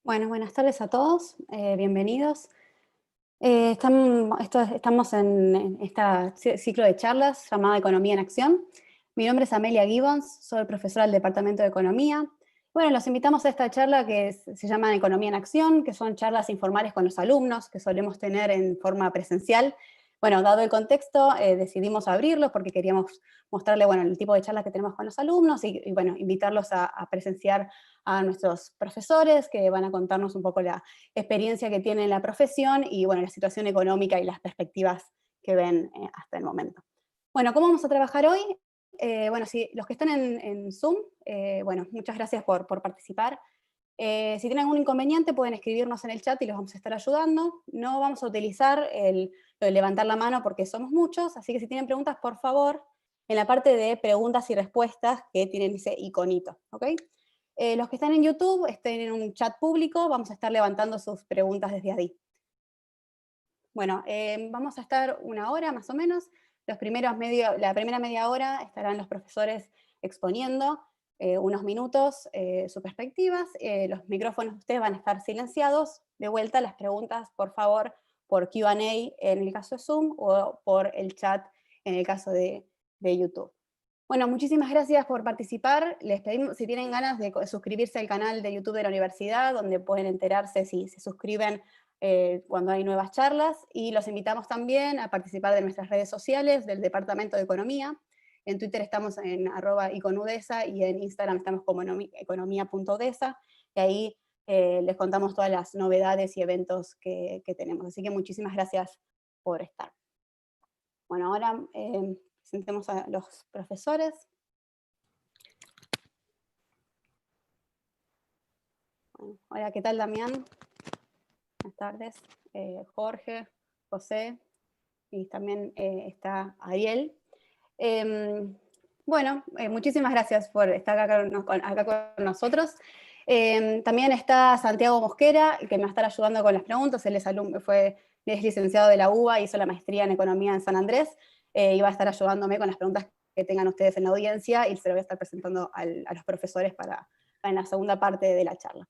Bueno, buenas tardes a todos, bienvenidos. Estamos en este ciclo de charlas llamada Economía en Acción. Mi nombre es Amelia Gibbons, soy profesora del Departamento de Economía. Bueno, los invitamos a esta charla que se llama Economía en Acción, que son charlas informales con los alumnos que solemos tener en forma presencial. Bueno, dado el contexto, decidimos abrirlo porque queríamos mostrarle, bueno, el tipo de charlas que tenemos con los alumnos y bueno, invitarlos a presenciar a nuestros profesores que van a contarnos un poco la experiencia que tienen en la profesión y bueno, la situación económica y las perspectivas que ven hasta el momento. Bueno, ¿cómo vamos a trabajar hoy? Bueno, si los que están en Zoom, bueno, muchas gracias por participar. Si tienen algún inconveniente pueden escribirnos en el chat y los vamos a estar ayudando. No vamos a utilizar lo de levantar la mano porque somos muchos, así que si tienen preguntas, por favor, en la parte de preguntas y respuestas que tienen ese iconito, ¿ok? Los que están en YouTube estén en un chat público, vamos a estar levantando sus preguntas desde ahí. Bueno, vamos a estar una hora más o menos. La primera media hora estarán los profesores exponiendo unos minutos sus perspectivas. Los micrófonos de ustedes van a estar silenciados. De vuelta, las preguntas, por favor, por Q&A en el caso de Zoom o por el chat en el caso de YouTube. Bueno, muchísimas gracias por participar. Les pedimos, si tienen ganas de suscribirse al canal de YouTube de la universidad, donde pueden enterarse si se suscriben cuando hay nuevas charlas, y los invitamos también a participar de nuestras redes sociales del Departamento de Economía. En Twitter estamos en @iconudesa y en Instagram estamos como economía.desa, y ahí les contamos todas las novedades y eventos que tenemos. Así que muchísimas gracias por estar. Bueno, ahora presentemos a los profesores. Bueno, hola, ¿qué tal, Damián? Buenas tardes. Jorge, José, y también está Ariel. Bueno, muchísimas gracias por estar acá con nosotros. También está Santiago Mosquera, que me va a estar ayudando con las preguntas. Él es licenciado de la UBA, hizo la maestría en Economía en San Andrés, y va a estar ayudándome con las preguntas que tengan ustedes en la audiencia, y se lo voy a estar presentando a los profesores en la segunda parte de la charla.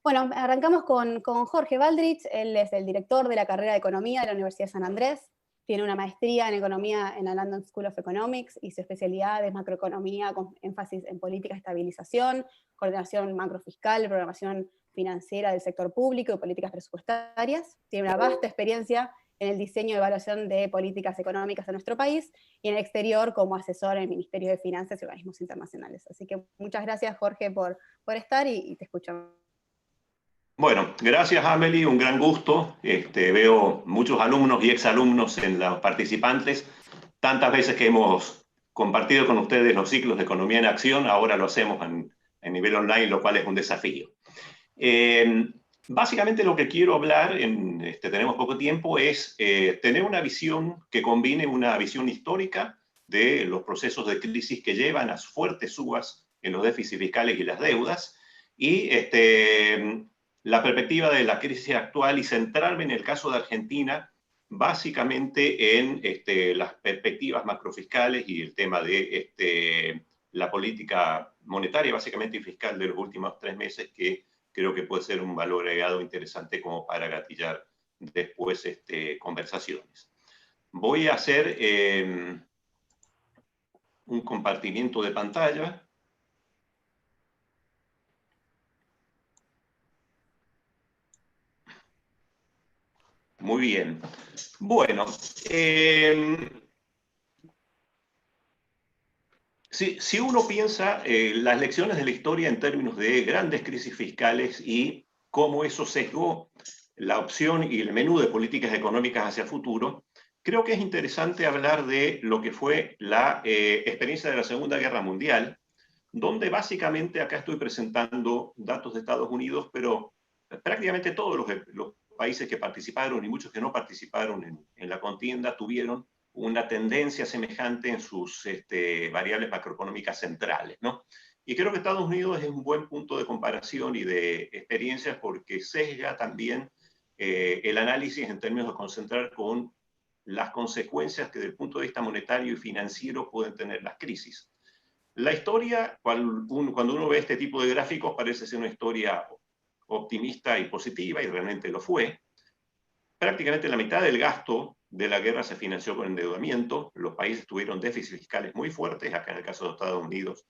Bueno, arrancamos con Jorge Baldrich. Él es el director de la carrera de Economía de la Universidad de San Andrés. Tiene una maestría en Economía en la London School of Economics y su especialidad es macroeconomía con énfasis en política de estabilización, coordinación macrofiscal, programación financiera del sector público y políticas presupuestarias. Tiene una vasta experiencia en el diseño y evaluación de políticas económicas en nuestro país y en el exterior como asesor en el Ministerio de Finanzas y organismos internacionales. Así que muchas gracias, Jorge, por estar y te escuchamos. Bueno, gracias Amelie, un gran gusto. Veo muchos alumnos y exalumnos en los participantes. Tantas veces que hemos compartido con ustedes los ciclos de Economía en Acción, ahora lo hacemos en nivel online, lo cual es un desafío. Básicamente lo que quiero hablar, tenemos poco tiempo, es tener una visión que combine una visión histórica de los procesos de crisis que llevan a fuertes subas en los déficits fiscales y las deudas, y la perspectiva de la crisis actual y centrarme en el caso de Argentina, básicamente en las perspectivas macrofiscales y el tema de la política monetaria, básicamente y fiscal de los últimos 3 meses, que creo que puede ser un valor agregado interesante como para gatillar después conversaciones. Voy a hacer un compartimiento de pantalla. Muy bien. Bueno, si uno piensa las lecciones de la historia en términos de grandes crisis fiscales y cómo eso sesgó la opción y el menú de políticas económicas hacia el futuro, creo que es interesante hablar de lo que fue la experiencia de la Segunda Guerra Mundial, donde básicamente acá estoy presentando datos de Estados Unidos, pero prácticamente todos los países que participaron y muchos que no participaron en la contienda tuvieron una tendencia semejante en sus variables macroeconómicas centrales, ¿no? Y creo que Estados Unidos es un buen punto de comparación y de experiencias porque sesga también el análisis en términos de concentrar con las consecuencias que desde el punto de vista monetario y financiero pueden tener las crisis. La historia, cuando uno ve este tipo de gráficos, parece ser una historia optimista y positiva, y realmente lo fue. Prácticamente la mitad del gasto de la guerra se financió con endeudamiento. Los países tuvieron déficits fiscales muy fuertes. Acá en el caso de Estados Unidos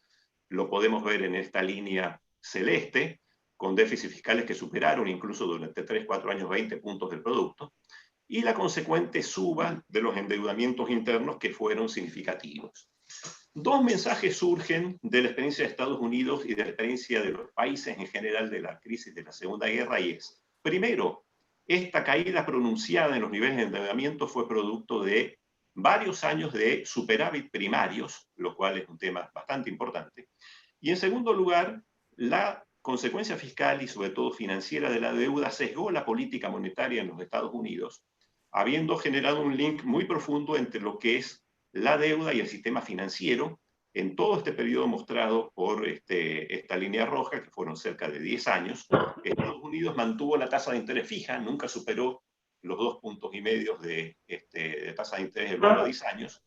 lo podemos ver en esta línea celeste, con déficits fiscales que superaron incluso durante 3, 4 años 20 puntos del producto, y la consecuente suba de los endeudamientos internos que fueron significativos. Dos mensajes surgen de la experiencia de Estados Unidos y de la experiencia de los países en general de la crisis de la Segunda Guerra, y es, primero, esta caída pronunciada en los niveles de endeudamiento fue producto de varios años de superávit primarios, lo cual es un tema bastante importante. Y en segundo lugar, la consecuencia fiscal y sobre todo financiera de la deuda sesgó la política monetaria en los Estados Unidos, habiendo generado un link muy profundo entre lo que es la deuda y el sistema financiero en todo este periodo mostrado por esta línea roja, que fueron cerca de 10 años. Estados Unidos mantuvo la tasa de interés fija, nunca superó los 2,5 puntos de tasa de interés del bono a 10 años,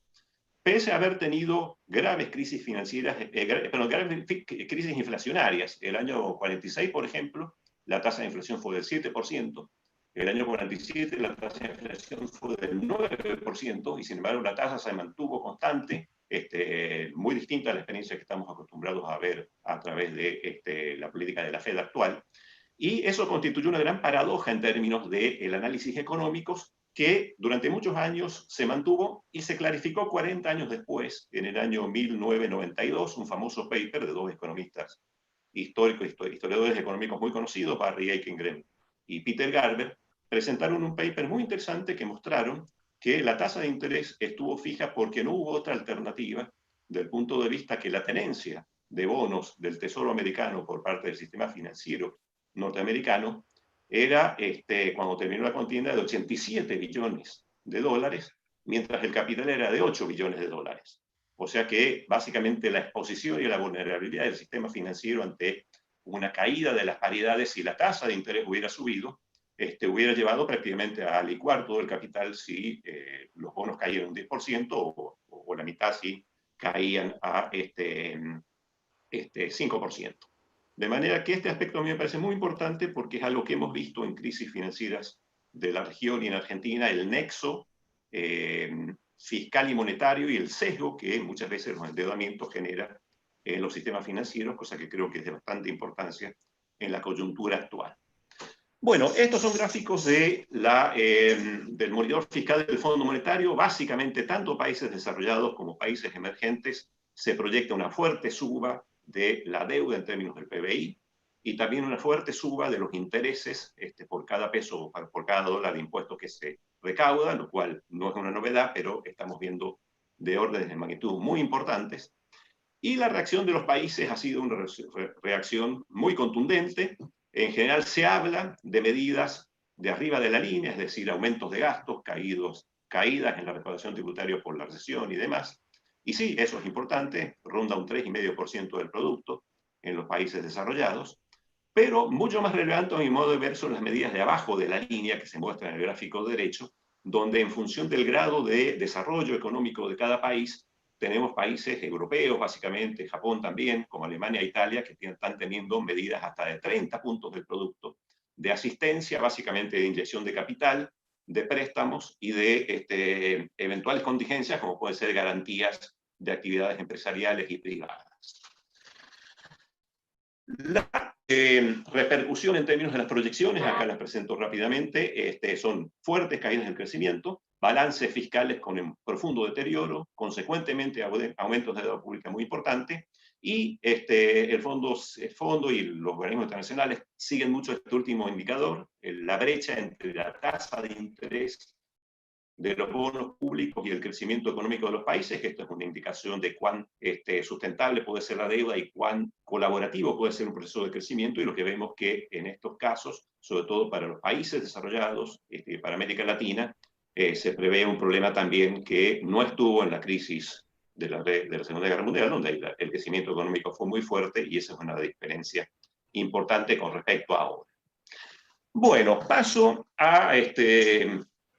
pese a haber tenido graves crisis financieras, graves crisis inflacionarias. El año 46, por ejemplo, la tasa de inflación fue del 7%, el año 47 la tasa de inflación fue del 9%, y sin embargo la tasa se mantuvo constante, muy distinta a la experiencia que estamos acostumbrados a ver a través de la política de la Fed actual. Y eso constituyó una gran paradoja en términos del análisis económicos, que durante muchos años se mantuvo y se clarificó 40 años después, en el año 1992, un famoso paper de dos economistas historiadores económicos muy conocidos, Barry Eichengreen y Peter Garber, presentaron un paper muy interesante que mostraron que la tasa de interés estuvo fija porque no hubo otra alternativa del punto de vista que la tenencia de bonos del Tesoro americano por parte del sistema financiero norteamericano era, cuando terminó la contienda, de 87 billones de dólares, mientras el capital era de 8 billones de dólares. O sea que básicamente la exposición y la vulnerabilidad del sistema financiero ante una caída de las paridades, si la tasa de interés hubiera subido, hubiera llevado prácticamente a licuar todo el capital si los bonos caían un 10% o la mitad si caían a 5%. De manera que este aspecto a mí me parece muy importante porque es algo que hemos visto en crisis financieras de la región y en Argentina, el nexo fiscal y monetario y el sesgo que muchas veces los endeudamientos generan en los sistemas financieros, cosa que creo que es de bastante importancia en la coyuntura actual. Bueno, estos son gráficos del monitor fiscal del Fondo Monetario. Básicamente, tanto países desarrollados como países emergentes se proyecta una fuerte suba de la deuda en términos del PBI y también una fuerte suba de los intereses por cada peso, por cada dólar de impuestos que se recauda, lo cual no es una novedad, pero estamos viendo de órdenes de magnitud muy importantes. Y la reacción de los países ha sido una reacción muy contundente. En general se habla de medidas de arriba de la línea, es decir, aumentos de gastos, caídas en la recaudación tributaria por la recesión y demás. Y sí, eso es importante, ronda un 3,5% del producto en los países desarrollados, pero mucho más relevante a mi modo de ver son las medidas de abajo de la línea que se muestran en el gráfico derecho, donde en función del grado de desarrollo económico de cada país, tenemos países europeos, básicamente, Japón también, como Alemania e Italia, que están teniendo medidas hasta de 30 puntos del producto de asistencia, básicamente de inyección de capital, de préstamos y de eventuales contingencias, como pueden ser garantías de actividades empresariales y privadas. La repercusión en términos de las proyecciones, acá las presento rápidamente, son fuertes caídas del crecimiento, balances fiscales con un profundo deterioro, consecuentemente aumentos de deuda pública muy importante, y el fondo y los organismos internacionales siguen mucho este último indicador, la brecha entre la tasa de interés de los bonos públicos y el crecimiento económico de los países, que esto es una indicación de cuán sustentable puede ser la deuda y cuán colaborativo puede ser un proceso de crecimiento, y lo que vemos que en estos casos, sobre todo para los países desarrollados, para América Latina, se prevé un problema también que no estuvo en la crisis de la Segunda Guerra Mundial, donde el crecimiento económico fue muy fuerte, y esa es una diferencia importante con respecto a ahora. Bueno, paso a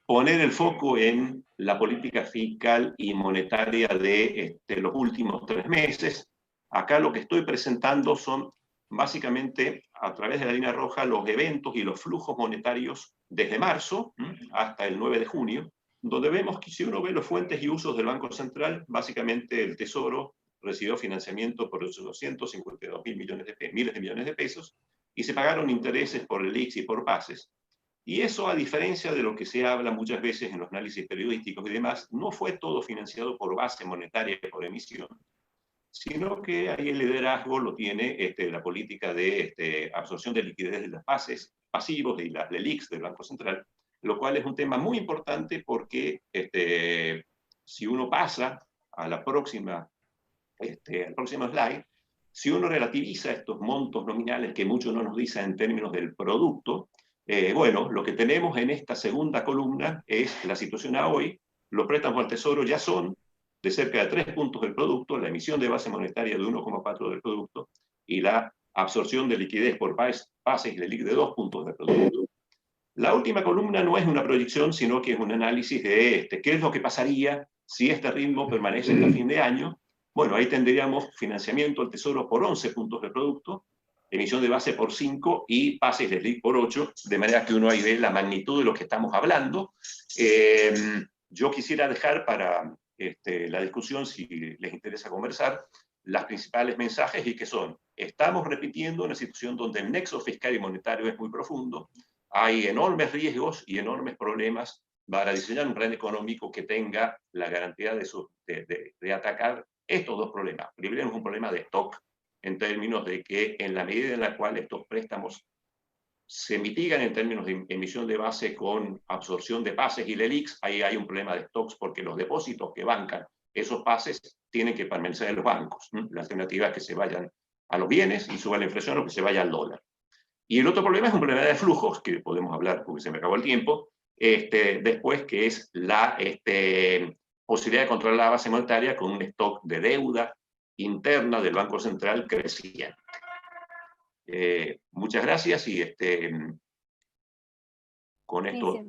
poner el foco en la política fiscal y monetaria de los últimos 3 meses. Acá lo que estoy presentando son básicamente a través de la línea roja los eventos y los flujos monetarios desde marzo hasta el 9 de junio, donde vemos que si uno ve las fuentes y usos del Banco Central, básicamente el Tesoro recibió financiamiento por 252 miles de millones de pesos, y se pagaron intereses por el LIX y por pases. Y eso, a diferencia de lo que se habla muchas veces en los análisis periodísticos y demás, no fue todo financiado por base monetaria y por emisión, sino que ahí el liderazgo lo tiene la política de absorción de liquidez de los pases pasivos y las LELIQs del Banco Central, lo cual es un tema muy importante porque si uno pasa a la próxima, al próximo slide, si uno relativiza estos montos nominales que mucho no nos dicen en términos del producto, bueno, lo que tenemos en esta segunda columna es la situación a hoy. Los préstamos al Tesoro ya son de cerca de 3 puntos del producto, la emisión de base monetaria de 1,4 del producto y la absorción de liquidez por pases y de 2 puntos del producto. La última columna no es una proyección, sino que es un análisis de qué es lo que pasaría si este ritmo permanece hasta fin de año. Bueno, ahí tendríamos financiamiento al Tesoro por 11 puntos del producto, emisión de base por 5 y pases de LIC por 8, de manera que uno ahí ve la magnitud de lo que estamos hablando. Yo quisiera dejar para la discusión, si les interesa conversar, las principales mensajes, y que son: estamos repitiendo una situación donde el nexo fiscal y monetario es muy profundo, hay enormes riesgos y enormes problemas para diseñar un plan económico que tenga la garantía de atacar estos dos problemas. Primero es un problema de stock, en términos de que en la medida en la cual estos préstamos se mitigan en términos de emisión de base con absorción de pases y LELIQs, ahí hay un problema de stocks porque los depósitos que bancan esos pases tienen que permanecer en los bancos. La alternativa es que se vayan a los bienes y suba la inflación, o que se vaya al dólar. Y el otro problema es un problema de flujos, que podemos hablar porque se me acabó el tiempo, después, que es la posibilidad de controlar la base monetaria con un stock de deuda interna del Banco Central creciente. Muchas gracias, y con esto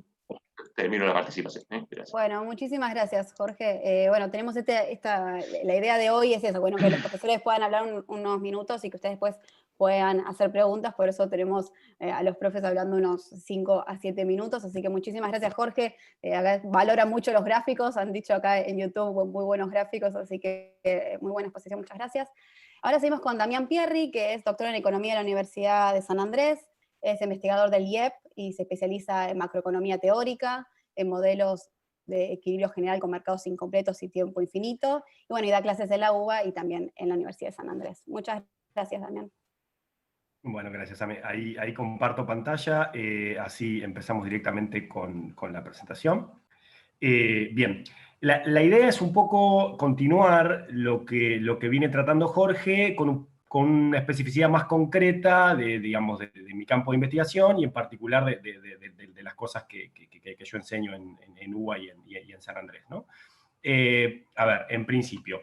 termino la participación. Gracias. Bueno, muchísimas gracias, Jorge. Bueno, tenemos la idea de hoy es eso, bueno, que los profesores puedan hablar unos minutos y que ustedes después puedan hacer preguntas, por eso tenemos a los profes hablando unos 5 a 7 minutos, así que muchísimas gracias, Jorge. Valora mucho los gráficos, han dicho acá en YouTube muy buenos gráficos, así que muy buena exposición, muchas gracias. Ahora seguimos con Damián Pierri, que es doctor en Economía de la Universidad de San Andrés, es investigador del IEP y se especializa en macroeconomía teórica, en modelos de equilibrio general con mercados incompletos y tiempo infinito, y bueno, y da clases en la UBA y también en la Universidad de San Andrés. Muchas gracias, Damián. Bueno, gracias, Ame. Ahí comparto pantalla, así empezamos directamente con la presentación. Bien, la idea es un poco continuar lo que viene tratando Jorge con una especificidad más concreta digamos, de mi campo de investigación, y en particular de las cosas que yo enseño en UBA y en San Andrés, ¿no? A ver, en principio,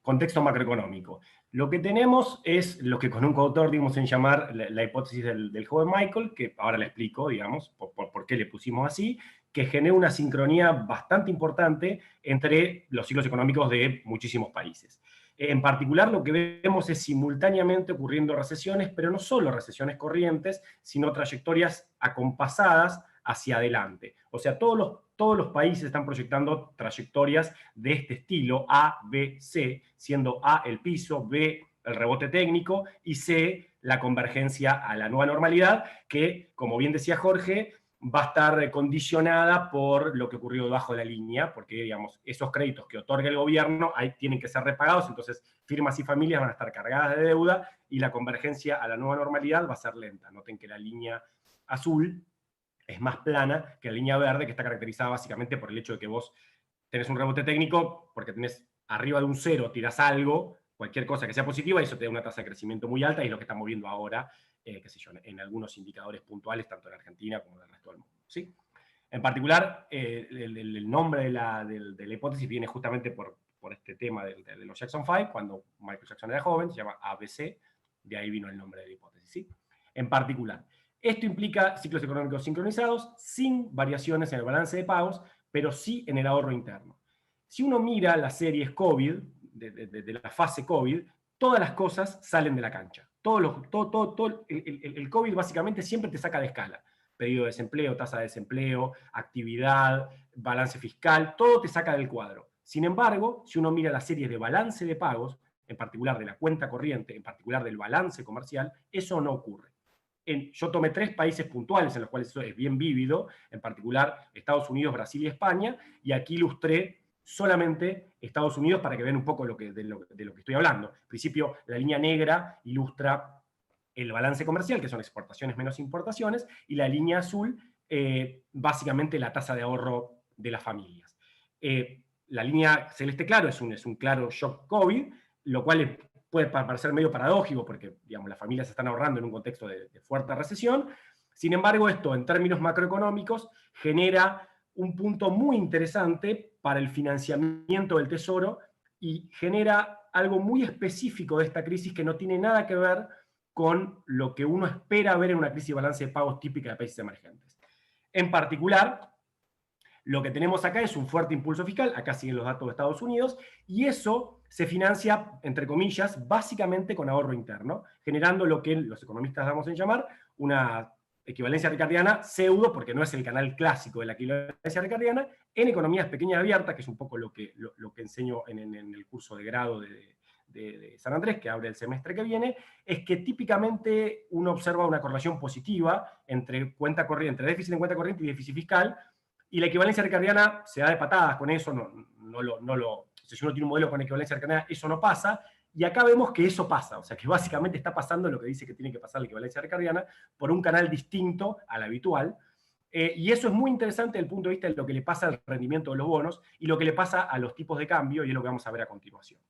contexto macroeconómico. Lo que tenemos es lo que con un coautor dimos en llamar la hipótesis del joven Michael, que ahora le explico, digamos, por qué le pusimos así, que genera una sincronía bastante importante entre los ciclos económicos de muchísimos países. En particular, lo que vemos es simultáneamente ocurriendo recesiones, pero no solo recesiones corrientes, sino trayectorias acompasadas hacia adelante. O sea, todos los países están proyectando trayectorias de este estilo, A, B, C, siendo A el piso, B el rebote técnico y C la convergencia a la nueva normalidad, que, como bien decía Jorge, va a estar condicionada por lo que ocurrió debajo de la línea, porque, digamos, esos créditos que otorga el gobierno ahí tienen que ser repagados, entonces firmas y familias van a estar cargadas de deuda y la convergencia a la nueva normalidad va a ser lenta. Noten que la línea azul es más plana que la línea verde, que está caracterizada básicamente por el hecho de que vos tenés un rebote técnico porque tenés arriba de un 0, tirás algo, cualquier cosa que sea positiva, y eso te da una tasa de crecimiento muy alta, y es lo que estamos viendo ahora, qué sé yo, en algunos indicadores puntuales, tanto en Argentina como en el resto del mundo, ¿sí? En particular, el nombre de la hipótesis viene justamente por este tema de los Jackson 5, cuando Michael Jackson era joven, se llama ABC, de ahí vino el nombre de la hipótesis, ¿sí? En particular, esto implica ciclos económicos sincronizados, sin variaciones en el balance de pagos, pero sí en el ahorro interno. Si uno mira las series COVID, de la fase COVID, todas las cosas salen de la cancha. el COVID básicamente siempre te saca de escala. Pedido de desempleo, tasa de desempleo, actividad, balance fiscal, todo te saca del cuadro. Sin embargo, si uno mira las series de balance de pagos, en particular de la cuenta corriente, en particular del balance comercial, eso no ocurre. Yo tomé 3 países puntuales en los cuales eso es bien vívido, en particular Estados Unidos, Brasil y España, y aquí ilustré solamente Estados Unidos para que vean un poco de lo que estoy hablando. En principio, la línea negra ilustra el balance comercial, que son exportaciones menos importaciones, y la línea azul, básicamente la tasa de ahorro de las familias. La línea celeste claro es un claro shock COVID, lo cual puede parecer medio paradójico, porque digamos, las familias están ahorrando en un contexto de fuerte recesión. Sin embargo, esto en términos macroeconómicos genera un punto muy interesante para el financiamiento del Tesoro y genera algo muy específico de esta crisis que no tiene nada que ver con lo que uno espera ver en una crisis de balance de pagos típica de países emergentes. En particular, lo que tenemos acá es un fuerte impulso fiscal, acá siguen los datos de Estados Unidos, y eso se financia, entre comillas, básicamente con ahorro interno, generando lo que los economistas damos en llamar una equivalencia ricardiana pseudo, porque no es el canal clásico de la equivalencia ricardiana, en economías pequeñas y abiertas, que es un poco lo que enseño en el curso de grado de San Andrés, que abre el semestre que viene, es que típicamente uno observa una correlación positiva entre déficit en cuenta corriente y déficit fiscal, y la equivalencia ricardiana se da de patadas con eso, si uno tiene un modelo con equivalencia ricardiana, eso no pasa, y acá vemos que eso pasa, o sea que básicamente está pasando lo que dice que tiene que pasar la equivalencia ricardiana por un canal distinto al habitual, y eso es muy interesante desde el punto de vista de lo que le pasa al rendimiento de los bonos y lo que le pasa a los tipos de cambio, y es lo que vamos a ver a continuación.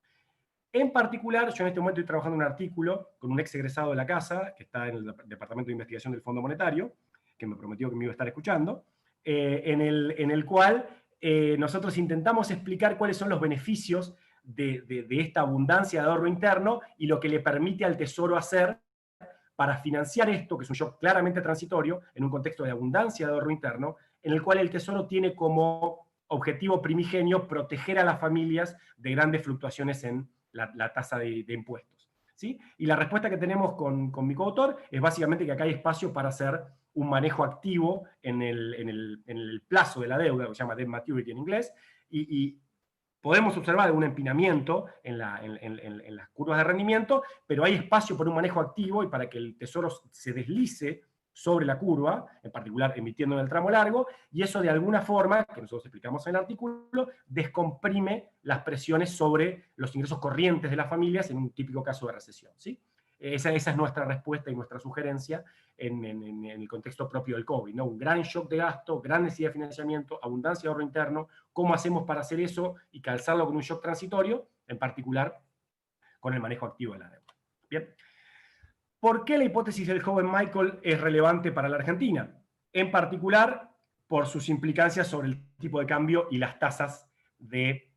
En particular, yo en este momento estoy trabajando en un artículo con un ex egresado de la casa, que está en el Departamento de Investigación del Fondo Monetario, que me prometió que me iba a estar escuchando, en el cual nosotros intentamos explicar cuáles son los beneficios de esta abundancia de ahorro interno y lo que le permite al Tesoro hacer para financiar esto, que es un shock claramente transitorio, en un contexto de abundancia de ahorro interno, en el cual el Tesoro tiene como objetivo primigenio proteger a las familias de grandes fluctuaciones en la tasa de impuestos. ¿Sí? Y la respuesta que tenemos con mi coautor es básicamente que acá hay espacio para hacer un manejo activo en el plazo de la deuda, que se llama debt maturity en inglés, y podemos observar algún empinamiento en las curvas de rendimiento, pero hay espacio para un manejo activo y para que el Tesoro se deslice sobre la curva, en particular emitiendo en el tramo largo, y eso de alguna forma, que nosotros explicamos en el artículo, descomprime las presiones sobre los ingresos corrientes de las familias en un típico caso de recesión. ¿Sí? Esa es nuestra respuesta y nuestra sugerencia en el contexto propio del COVID, ¿no? Un gran shock de gasto, gran necesidad de financiamiento, abundancia de ahorro interno, ¿cómo hacemos para hacer eso y calzarlo con un shock transitorio? En particular, con el manejo activo de la deuda. Bien. ¿Por qué la hipótesis del joven Michael es relevante para la Argentina? En particular, por sus implicancias sobre el tipo de cambio y las tasas de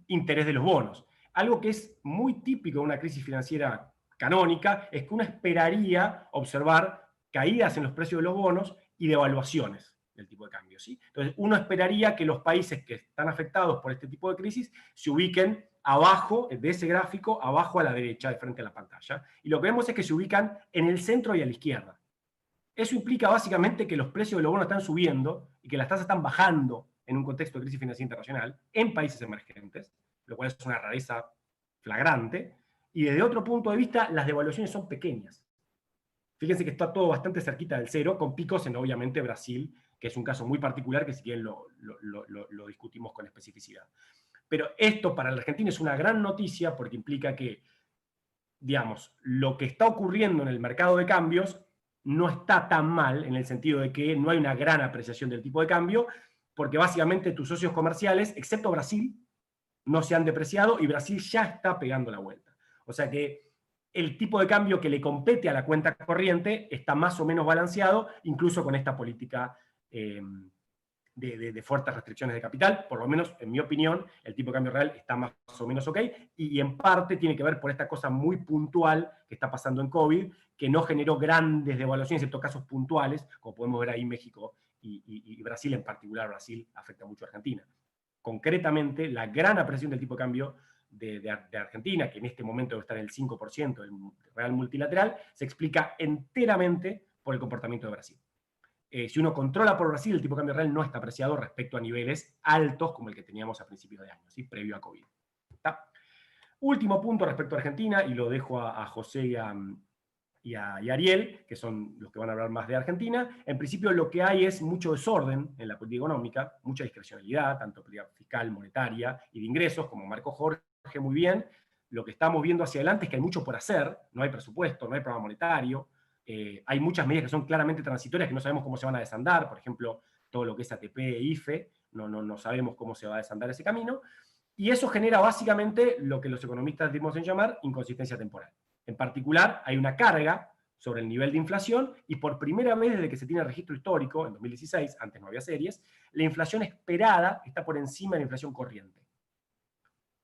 interés de los bonos. Algo que es muy típico de una crisis financiera canónica es que uno esperaría observar caídas en los precios de los bonos y devaluaciones del tipo de cambio. ¿Sí? Entonces, uno esperaría que los países que están afectados por este tipo de crisis se ubiquen abajo de ese gráfico, abajo a la derecha, de frente a la pantalla. Y lo que vemos es que se ubican en el centro y a la izquierda. Eso implica básicamente que los precios de los bonos están subiendo y que las tasas están bajando en un contexto de crisis financiera internacional en países emergentes, lo cual es una rareza flagrante. Y desde otro punto de vista, las devaluaciones son pequeñas. Fíjense que está todo bastante cerquita del cero, con picos en, obviamente, Brasil, que es un caso muy particular que si quieren lo discutimos con especificidad. Pero esto para la Argentina es una gran noticia porque implica que, digamos, lo que está ocurriendo en el mercado de cambios no está tan mal en el sentido de que no hay una gran apreciación del tipo de cambio, porque básicamente tus socios comerciales, excepto Brasil, no se han depreciado y Brasil ya está pegando la vuelta. O sea que el tipo de cambio que le compete a la cuenta corriente está más o menos balanceado, incluso con esta política de fuertes restricciones de capital. Por lo menos, en mi opinión, el tipo de cambio real está más o menos ok, y en parte tiene que ver por esta cosa muy puntual que está pasando en COVID, que no generó grandes devaluaciones, excepto casos puntuales, como podemos ver ahí México y Brasil, en particular Brasil afecta mucho a Argentina. Concretamente, la gran apreciación del tipo de cambio de Argentina, que en este momento debe estar en el 5% del real multilateral, se explica enteramente por el comportamiento de Brasil. Si uno controla por Brasil, el tipo de cambio real no está apreciado respecto a niveles altos como el que teníamos a principios de año, ¿sí? Previo a COVID. ¿Está? Último punto respecto a Argentina, y lo dejo a José y a Ariel, que son los que van a hablar más de Argentina. En principio lo que hay es mucho desorden en la política económica, mucha discrecionalidad, tanto política fiscal, monetaria y de ingresos, como marcó Jorge muy bien. Lo que estamos viendo hacia adelante es que hay mucho por hacer, no hay presupuesto, no hay programa monetario, hay muchas medidas que son claramente transitorias que no sabemos cómo se van a desandar, por ejemplo, todo lo que es ATP e IFE, no sabemos cómo se va a desandar ese camino, y eso genera básicamente lo que los economistas dimos en llamar inconsistencia temporal. En particular, hay una carga sobre el nivel de inflación, y por primera vez desde que se tiene registro histórico, en 2016, antes no había series, la inflación esperada está por encima de la inflación corriente.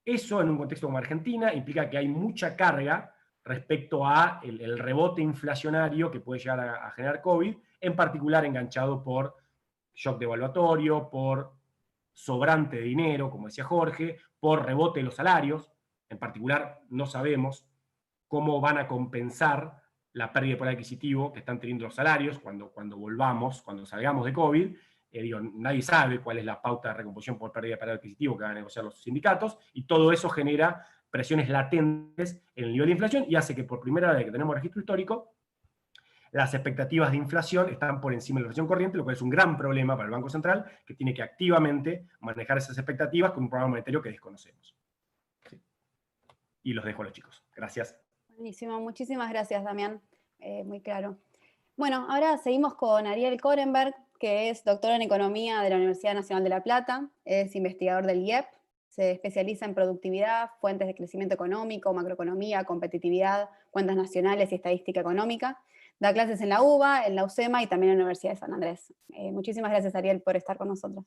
Eso, en un contexto como Argentina, implica que hay mucha carga respecto a el rebote inflacionario que puede llegar a generar COVID, en particular enganchado por shock devaluatorio, por sobrante de dinero, como decía Jorge, por rebote de los salarios. En particular, no sabemos cómo van a compensar la pérdida de poder adquisitivo que están teniendo los salarios cuando volvamos, cuando salgamos de COVID. Nadie sabe cuál es la pauta de recomposición por pérdida de poder adquisitivo que van a negociar los sindicatos, y todo eso genera presiones latentes en el nivel de inflación y hace que por primera vez que tenemos registro histórico, las expectativas de inflación están por encima de la inflación corriente, lo cual es un gran problema para el Banco Central, que tiene que activamente manejar esas expectativas con un programa monetario que desconocemos. Sí. Y los dejo a los chicos. Gracias. Buenísimo, muchísimas gracias, Damián. Muy claro. Bueno, ahora seguimos con Ariel Korenberg, que es doctor en Economía de la Universidad Nacional de La Plata, es investigador del IEP, se especializa en productividad, fuentes de crecimiento económico, macroeconomía, competitividad, cuentas nacionales y estadística económica. Da clases en la UBA, en la UCEMA y también en la Universidad de San Andrés. Muchísimas gracias, Ariel, por estar con nosotros.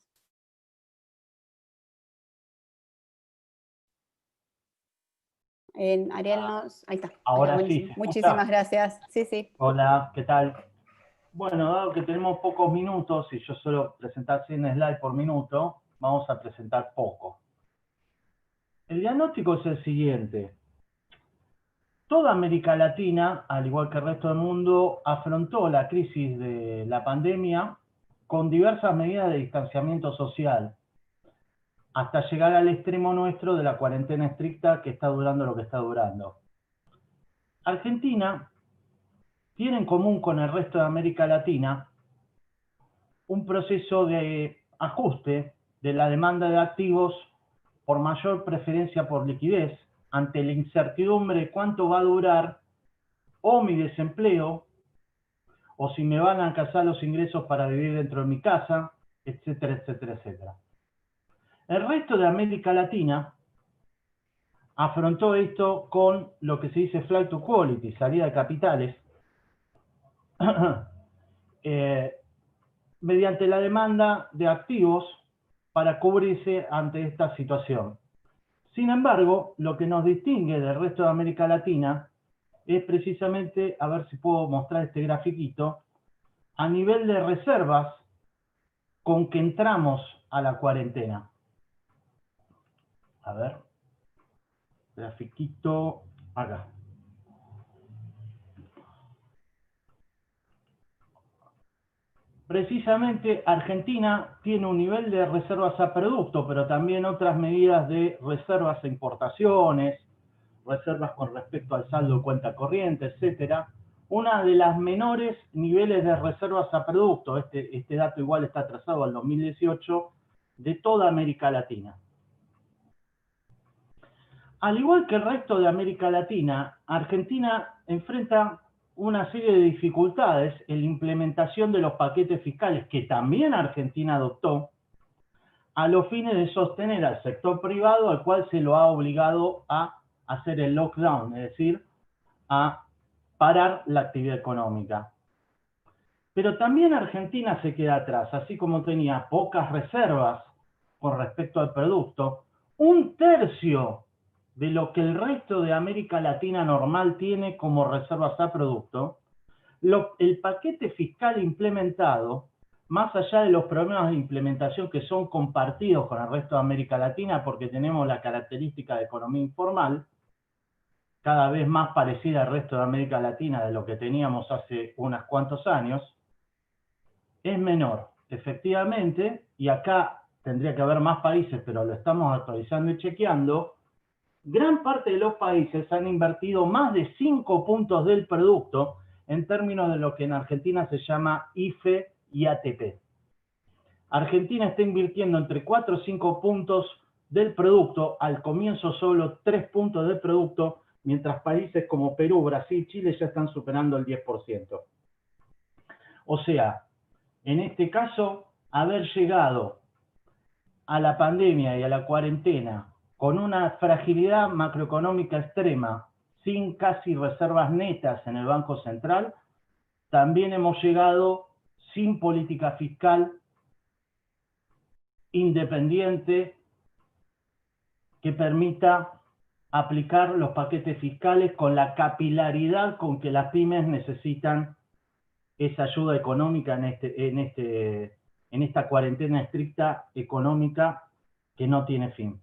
Ariel ahí está. Ahora sí. Muchísimas gracias. Sí, sí. Hola, ¿qué tal? Bueno, dado que tenemos pocos minutos y yo suelo presentar 100 slides por minuto, vamos a presentar poco. El diagnóstico es el siguiente. Toda América Latina, al igual que el resto del mundo, afrontó la crisis de la pandemia con diversas medidas de distanciamiento social, hasta llegar al extremo nuestro de la cuarentena estricta que está durando lo que está durando. Argentina tiene en común con el resto de América Latina un proceso de ajuste de la demanda de activos por mayor preferencia por liquidez ante la incertidumbre de cuánto va a durar o mi desempleo, o si me van a alcanzar los ingresos para vivir dentro de mi casa, etcétera, etcétera, etcétera. El resto de América Latina afrontó esto con lo que se dice flight to quality, salida de capitales, mediante la demanda de activos para cubrirse ante esta situación. Sin embargo, lo que nos distingue del resto de América Latina es precisamente, a ver si puedo mostrar este grafiquito, a nivel de reservas con que entramos a la cuarentena. A ver, grafiquito acá. Precisamente Argentina tiene un nivel de reservas a producto, pero también otras medidas de reservas a importaciones, reservas con respecto al saldo de cuenta corriente, etcétera. Una de las menores niveles de reservas a producto, este dato igual está trazado al 2018, de toda América Latina. Al igual que el resto de América Latina, Argentina enfrenta una serie de dificultades en la implementación de los paquetes fiscales que también Argentina adoptó a los fines de sostener al sector privado, al cual se lo ha obligado a hacer el lockdown, es decir, a parar la actividad económica. Pero también Argentina se queda atrás, así como tenía pocas reservas con respecto al producto, 1/3 de lo que el resto de América Latina normal tiene como reservas a producto, el paquete fiscal implementado más allá de los problemas de implementación que son compartidos con el resto de América Latina, porque tenemos la característica de economía informal, cada vez más parecida al resto de América Latina de lo que teníamos hace unos cuantos años, es menor. Efectivamente, y acá tendría que haber más países, pero lo estamos actualizando y chequeando, gran parte de los países han invertido más de 5 puntos del producto en términos de lo que en Argentina se llama IFE y ATP. Argentina está invirtiendo entre 4 o 5 puntos del producto, al comienzo solo 3 puntos del producto, mientras países como Perú, Brasil, Chile ya están superando el 10%. O sea, en este caso, haber llegado a la pandemia y a la cuarentena con una fragilidad macroeconómica extrema, sin casi reservas netas en el Banco Central, también hemos llegado sin política fiscal independiente que permita aplicar los paquetes fiscales con la capilaridad con que las pymes necesitan esa ayuda económica en esta cuarentena estricta económica que no tiene fin.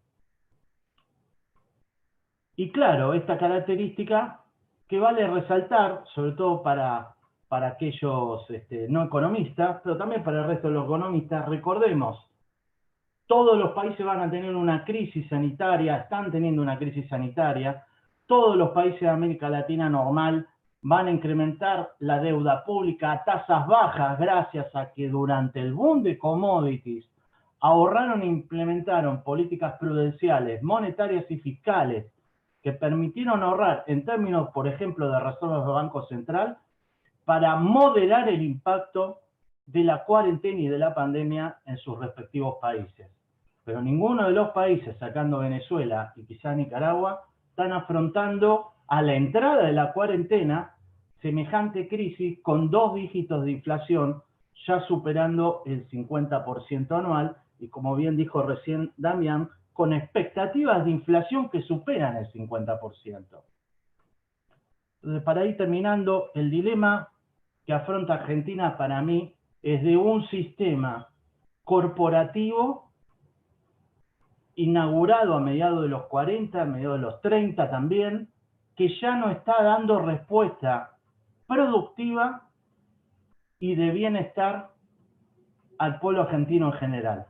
Y claro, esta característica que vale resaltar, sobre todo para aquellos no economistas, pero también para el resto de los economistas, recordemos, todos los países van a tener una crisis sanitaria, están teniendo una crisis sanitaria, todos los países de América Latina normal van a incrementar la deuda pública a tasas bajas gracias a que durante el boom de commodities ahorraron e implementaron políticas prudenciales, monetarias y fiscales que permitieron ahorrar en términos, por ejemplo, de reservas del Banco Central para moderar el impacto de la cuarentena y de la pandemia en sus respectivos países. Pero ninguno de los países, sacando Venezuela y quizá Nicaragua, están afrontando a la entrada de la cuarentena semejante crisis con 2 dígitos de inflación, ya superando el 50% anual, y como bien dijo recién Damián, con expectativas de inflación que superan el 50%. Entonces, para ir terminando, el dilema que afronta Argentina para mí es de un sistema corporativo inaugurado a mediados de los 40, a mediados de los 30 también, que ya no está dando respuesta productiva y de bienestar al pueblo argentino en general.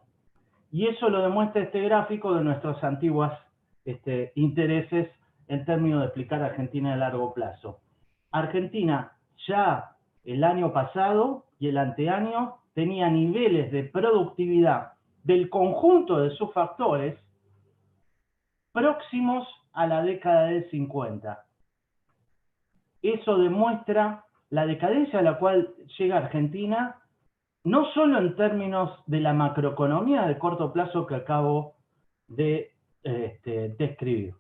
Y eso lo demuestra este gráfico de nuestros antiguos intereses en términos de explicar a Argentina a largo plazo. Argentina ya el año pasado y el anteaño tenía niveles de productividad del conjunto de sus factores próximos a la década del 50. Eso demuestra la decadencia a la cual llega Argentina, no solo en términos de la macroeconomía de corto plazo que acabo de describir,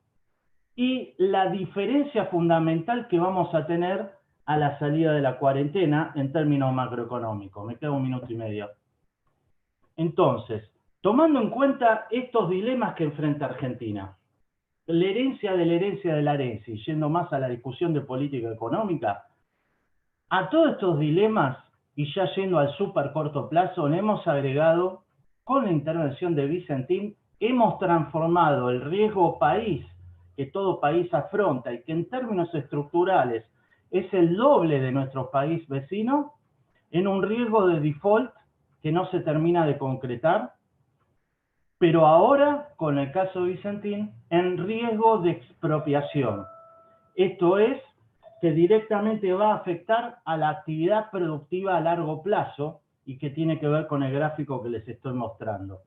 y la diferencia fundamental que vamos a tener a la salida de la cuarentena en términos macroeconómicos. Me queda 1 minuto y medio. Entonces, tomando en cuenta estos dilemas que enfrenta Argentina, la herencia de la herencia de la herencia, y yendo más a la discusión de política económica, a todos estos dilemas, y ya yendo al súper corto plazo, le hemos agregado, con la intervención de Vicentín, hemos transformado el riesgo país, que todo país afronta, y que en términos estructurales es el doble de nuestro país vecino, en un riesgo de default que no se termina de concretar, pero ahora, con el caso Vicentín, en riesgo de expropiación. Esto es, que directamente va a afectar a la actividad productiva a largo plazo y que tiene que ver con el gráfico que les estoy mostrando.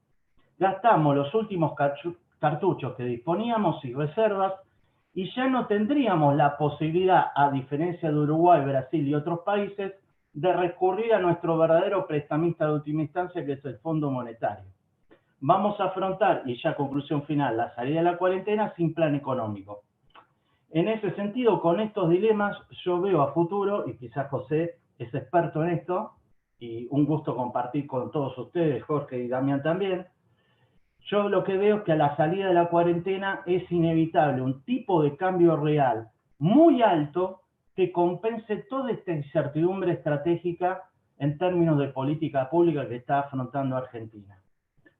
Gastamos los últimos cartuchos que disponíamos y reservas y ya no tendríamos la posibilidad, a diferencia de Uruguay, Brasil y otros países, de recurrir a nuestro verdadero prestamista de última instancia, que es el Fondo Monetario. Vamos a afrontar, y ya conclusión final, la salida de la cuarentena sin plan económico. En ese sentido, con estos dilemas, yo veo a futuro, y quizás José es experto en esto, y un gusto compartir con todos ustedes, Jorge y Damián también, yo lo que veo es que a la salida de la cuarentena es inevitable un tipo de cambio real muy alto que compense toda esta incertidumbre estratégica en términos de política pública que está afrontando Argentina.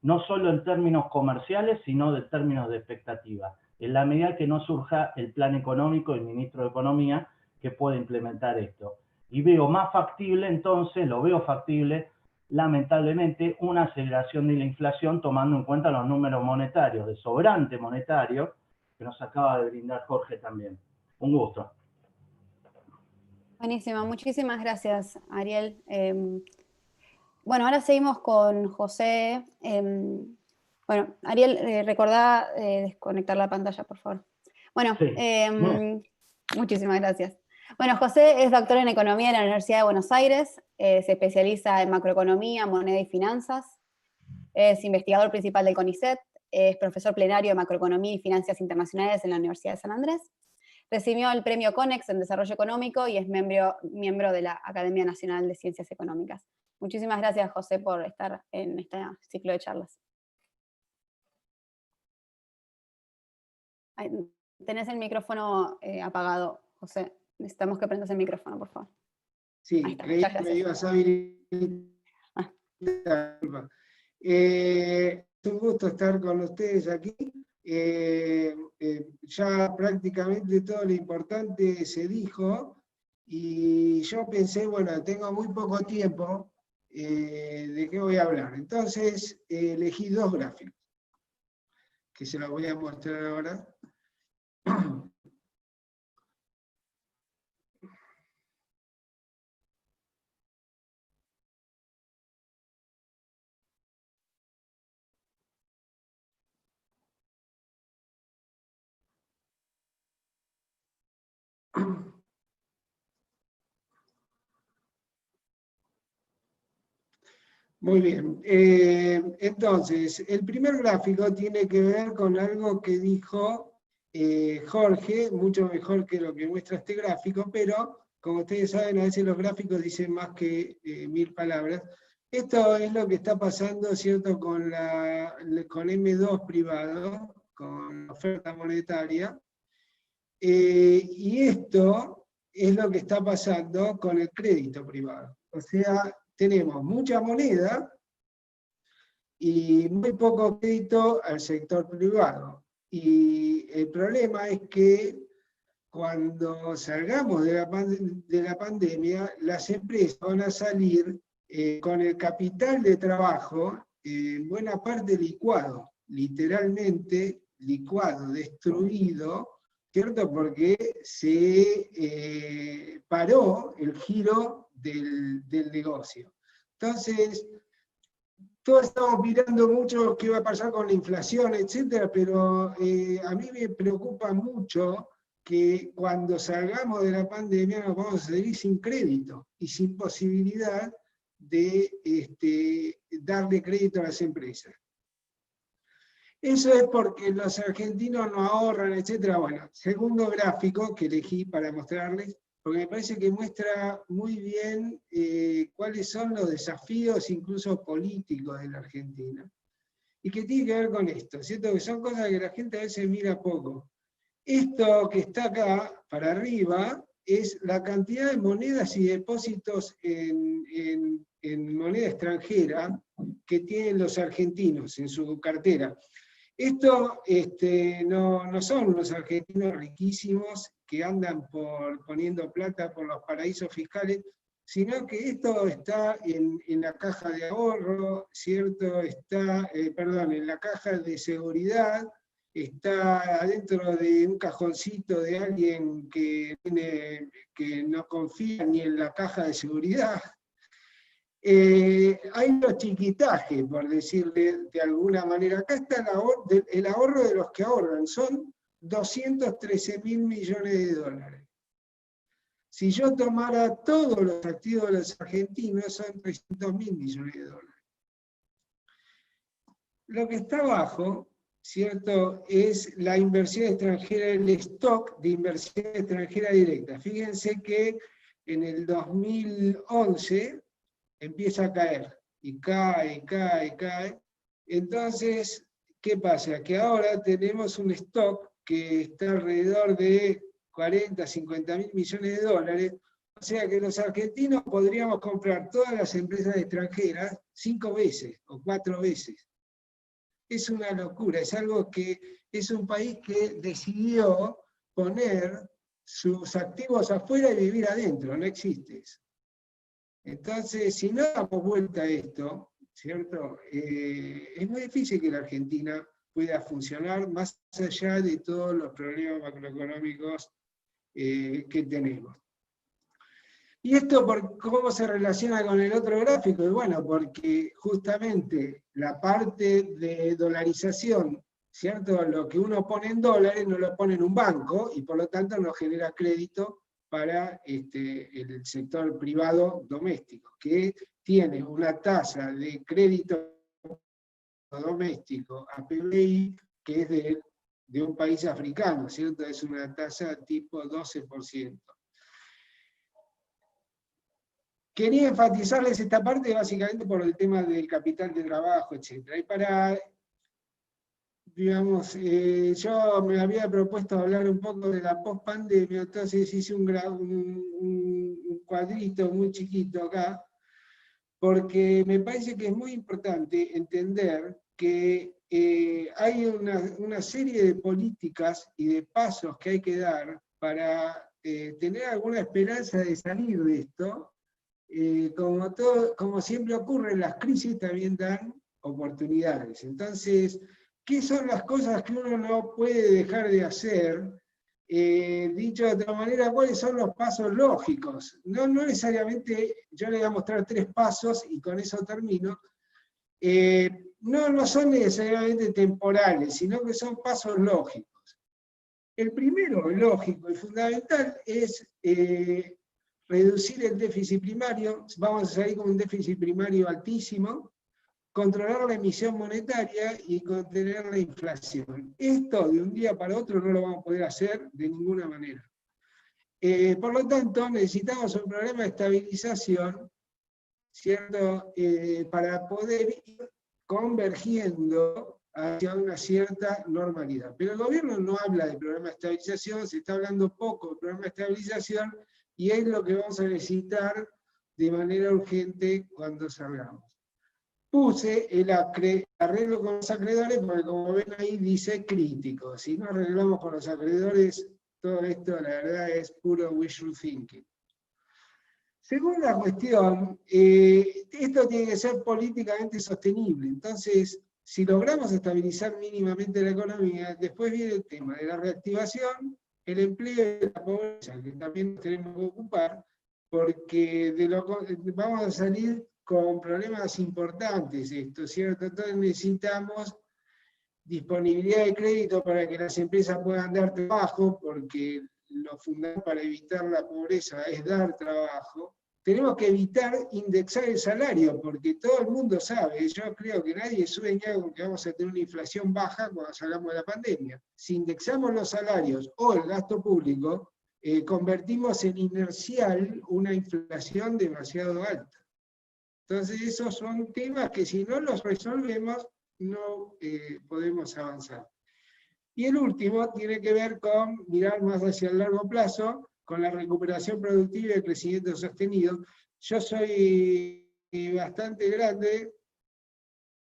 No solo en términos comerciales, sino de términos de expectativa. En la medida que no surja el plan económico del ministro de Economía que pueda implementar esto. Y veo más factible, entonces, lo veo factible, lamentablemente, una aceleración de la inflación tomando en cuenta los números monetarios, de sobrante monetario, que nos acaba de brindar Jorge también. Un gusto. Buenísimo, muchísimas gracias, Ariel. Bueno, ahora seguimos con José. Bueno, Ariel, recordá desconectar la pantalla, por favor. Bueno, Sí. Muchísimas gracias. Bueno, José es doctor en Economía en la Universidad de Buenos Aires, se especializa en macroeconomía, moneda y finanzas, es investigador principal del CONICET, es profesor plenario de macroeconomía y finanzas internacionales en la Universidad de San Andrés, recibió el premio CONEX en Desarrollo Económico y es miembro de la Academia Nacional de Ciencias Económicas. Muchísimas gracias, José, por estar en este ciclo de charlas. Tenés el micrófono apagado, José. Necesitamos que prendas el micrófono, por favor. Sí, Ahí está, creí que me ibas a habilitar. Es un gusto estar con ustedes aquí. Ya prácticamente todo lo importante se dijo, y yo pensé, bueno, tengo muy poco tiempo, ¿de qué voy a hablar? Entonces elegí dos gráficos, que se los voy a mostrar ahora. Muy bien, entonces, el primer gráfico tiene que ver con algo que dijo Jorge, mucho mejor que lo que muestra este gráfico, pero como ustedes saben, a veces los gráficos dicen más que 1000 palabras. Esto es lo que está pasando, ¿cierto?, con M2 privado, con la oferta monetaria, y esto es lo que está pasando con el crédito privado. O sea, tenemos mucha moneda y muy poco crédito al sector privado. Y el problema es que cuando salgamos de la pandemia, las empresas van a salir con el capital de trabajo en buena parte licuado, literalmente licuado, destruido, ¿cierto? Porque se paró el giro del negocio. Entonces, todos estamos mirando mucho qué va a pasar con la inflación, etcétera, pero a mí me preocupa mucho que cuando salgamos de la pandemia nos vamos a salir sin crédito y sin posibilidad de darle crédito a las empresas. Eso es porque los argentinos no ahorran, etcétera. Bueno, segundo gráfico que elegí para mostrarles, porque me parece que muestra muy bien cuáles son los desafíos incluso políticos de la Argentina. Y que tiene que ver con esto, ¿cierto? Que son cosas que la gente a veces mira poco. Esto que está acá, para arriba, es la cantidad de monedas y depósitos en moneda extranjera que tienen los argentinos en su cartera. Esto no son unos argentinos riquísimos que andan poniendo plata por los paraísos fiscales, sino que esto está en la caja de ahorro, ¿cierto? Está, en la caja de seguridad, está adentro de un cajoncito de alguien que no confía ni en la caja de seguridad. Hay unos chiquitajes, por decirle de alguna manera. Acá está el ahorro de los que ahorran, son 213.000 millones de dólares. Si yo tomara todos los activos de los argentinos, son 300.000 millones de dólares. Lo que está abajo, ¿cierto?, es la inversión extranjera, el stock de inversión extranjera directa. Fíjense que en el 2011 empieza a caer, y cae. Entonces, ¿qué pasa? Que ahora tenemos un stock que está alrededor de 40, 50.000 millones de dólares, O sea que los argentinos podríamos comprar todas las empresas extranjeras 5 veces o 4 veces. Es una locura, es algo que es un país que decidió poner sus activos afuera y vivir adentro, no existe eso. Entonces, si no damos vuelta a esto, ¿cierto? Es muy difícil que la Argentina pueda funcionar más allá de todos los problemas macroeconómicos que tenemos. ¿Y esto cómo se relaciona con el otro gráfico? Y bueno, porque justamente la parte de dolarización, ¿cierto? Lo que uno pone en dólares no lo pone en un banco y por lo tanto no genera crédito para el sector privado doméstico, que tiene una tasa de crédito doméstico a PBI que es de un país africano, ¿cierto? Es una tasa tipo 12%. Quería enfatizarles esta parte básicamente por el tema del capital de trabajo, etc. Y para, digamos, yo me había propuesto hablar un poco de la post-pandemia, entonces hice un cuadrito muy chiquito acá, porque me parece que es muy importante entender que hay una serie de políticas y de pasos que hay que dar para tener alguna esperanza de salir de esto. Como siempre ocurre, las crisis también dan oportunidades. Entonces, ¿qué son las cosas que uno no puede dejar de hacer? Dicho de otra manera, ¿cuáles son los pasos lógicos? No necesariamente, yo le voy a mostrar 3 pasos y con eso termino. No son necesariamente temporales, sino que son pasos lógicos. El primero, lógico y fundamental, es reducir el déficit primario. Vamos a salir con un déficit primario altísimo, controlar la emisión monetaria y contener la inflación. Esto de un día para otro no lo vamos a poder hacer de ninguna manera. Por lo tanto, necesitamos un programa de estabilización, ¿cierto? Para poder ir convergiendo hacia una cierta normalidad. Pero el gobierno no habla de programa de estabilización, se está hablando poco de programa de estabilización, y es lo que vamos a necesitar de manera urgente cuando salgamos. Puse el arreglo con los acreedores, porque como ven ahí dice crítico. Si no arreglamos con los acreedores, todo esto la verdad es puro wishful thinking. Segunda cuestión, esto tiene que ser políticamente sostenible. Entonces, si logramos estabilizar mínimamente la economía, después viene el tema de la reactivación, el empleo y la pobreza, que también nos tenemos que ocupar, porque vamos a salir con problemas importantes, ¿cierto? Entonces necesitamos disponibilidad de crédito para que las empresas puedan dar trabajo, porque lo fundamental para evitar la pobreza es dar trabajo. Tenemos que evitar indexar el salario, porque todo el mundo sabe, yo creo que nadie sueña con que vamos a tener una inflación baja cuando salgamos de la pandemia. Si indexamos los salarios o el gasto público, convertimos en inercial una inflación demasiado alta. Entonces esos son temas que si no los resolvemos, no podemos avanzar. Y el último tiene que ver con mirar más hacia el largo plazo, con la recuperación productiva y el crecimiento sostenido. Yo soy bastante grande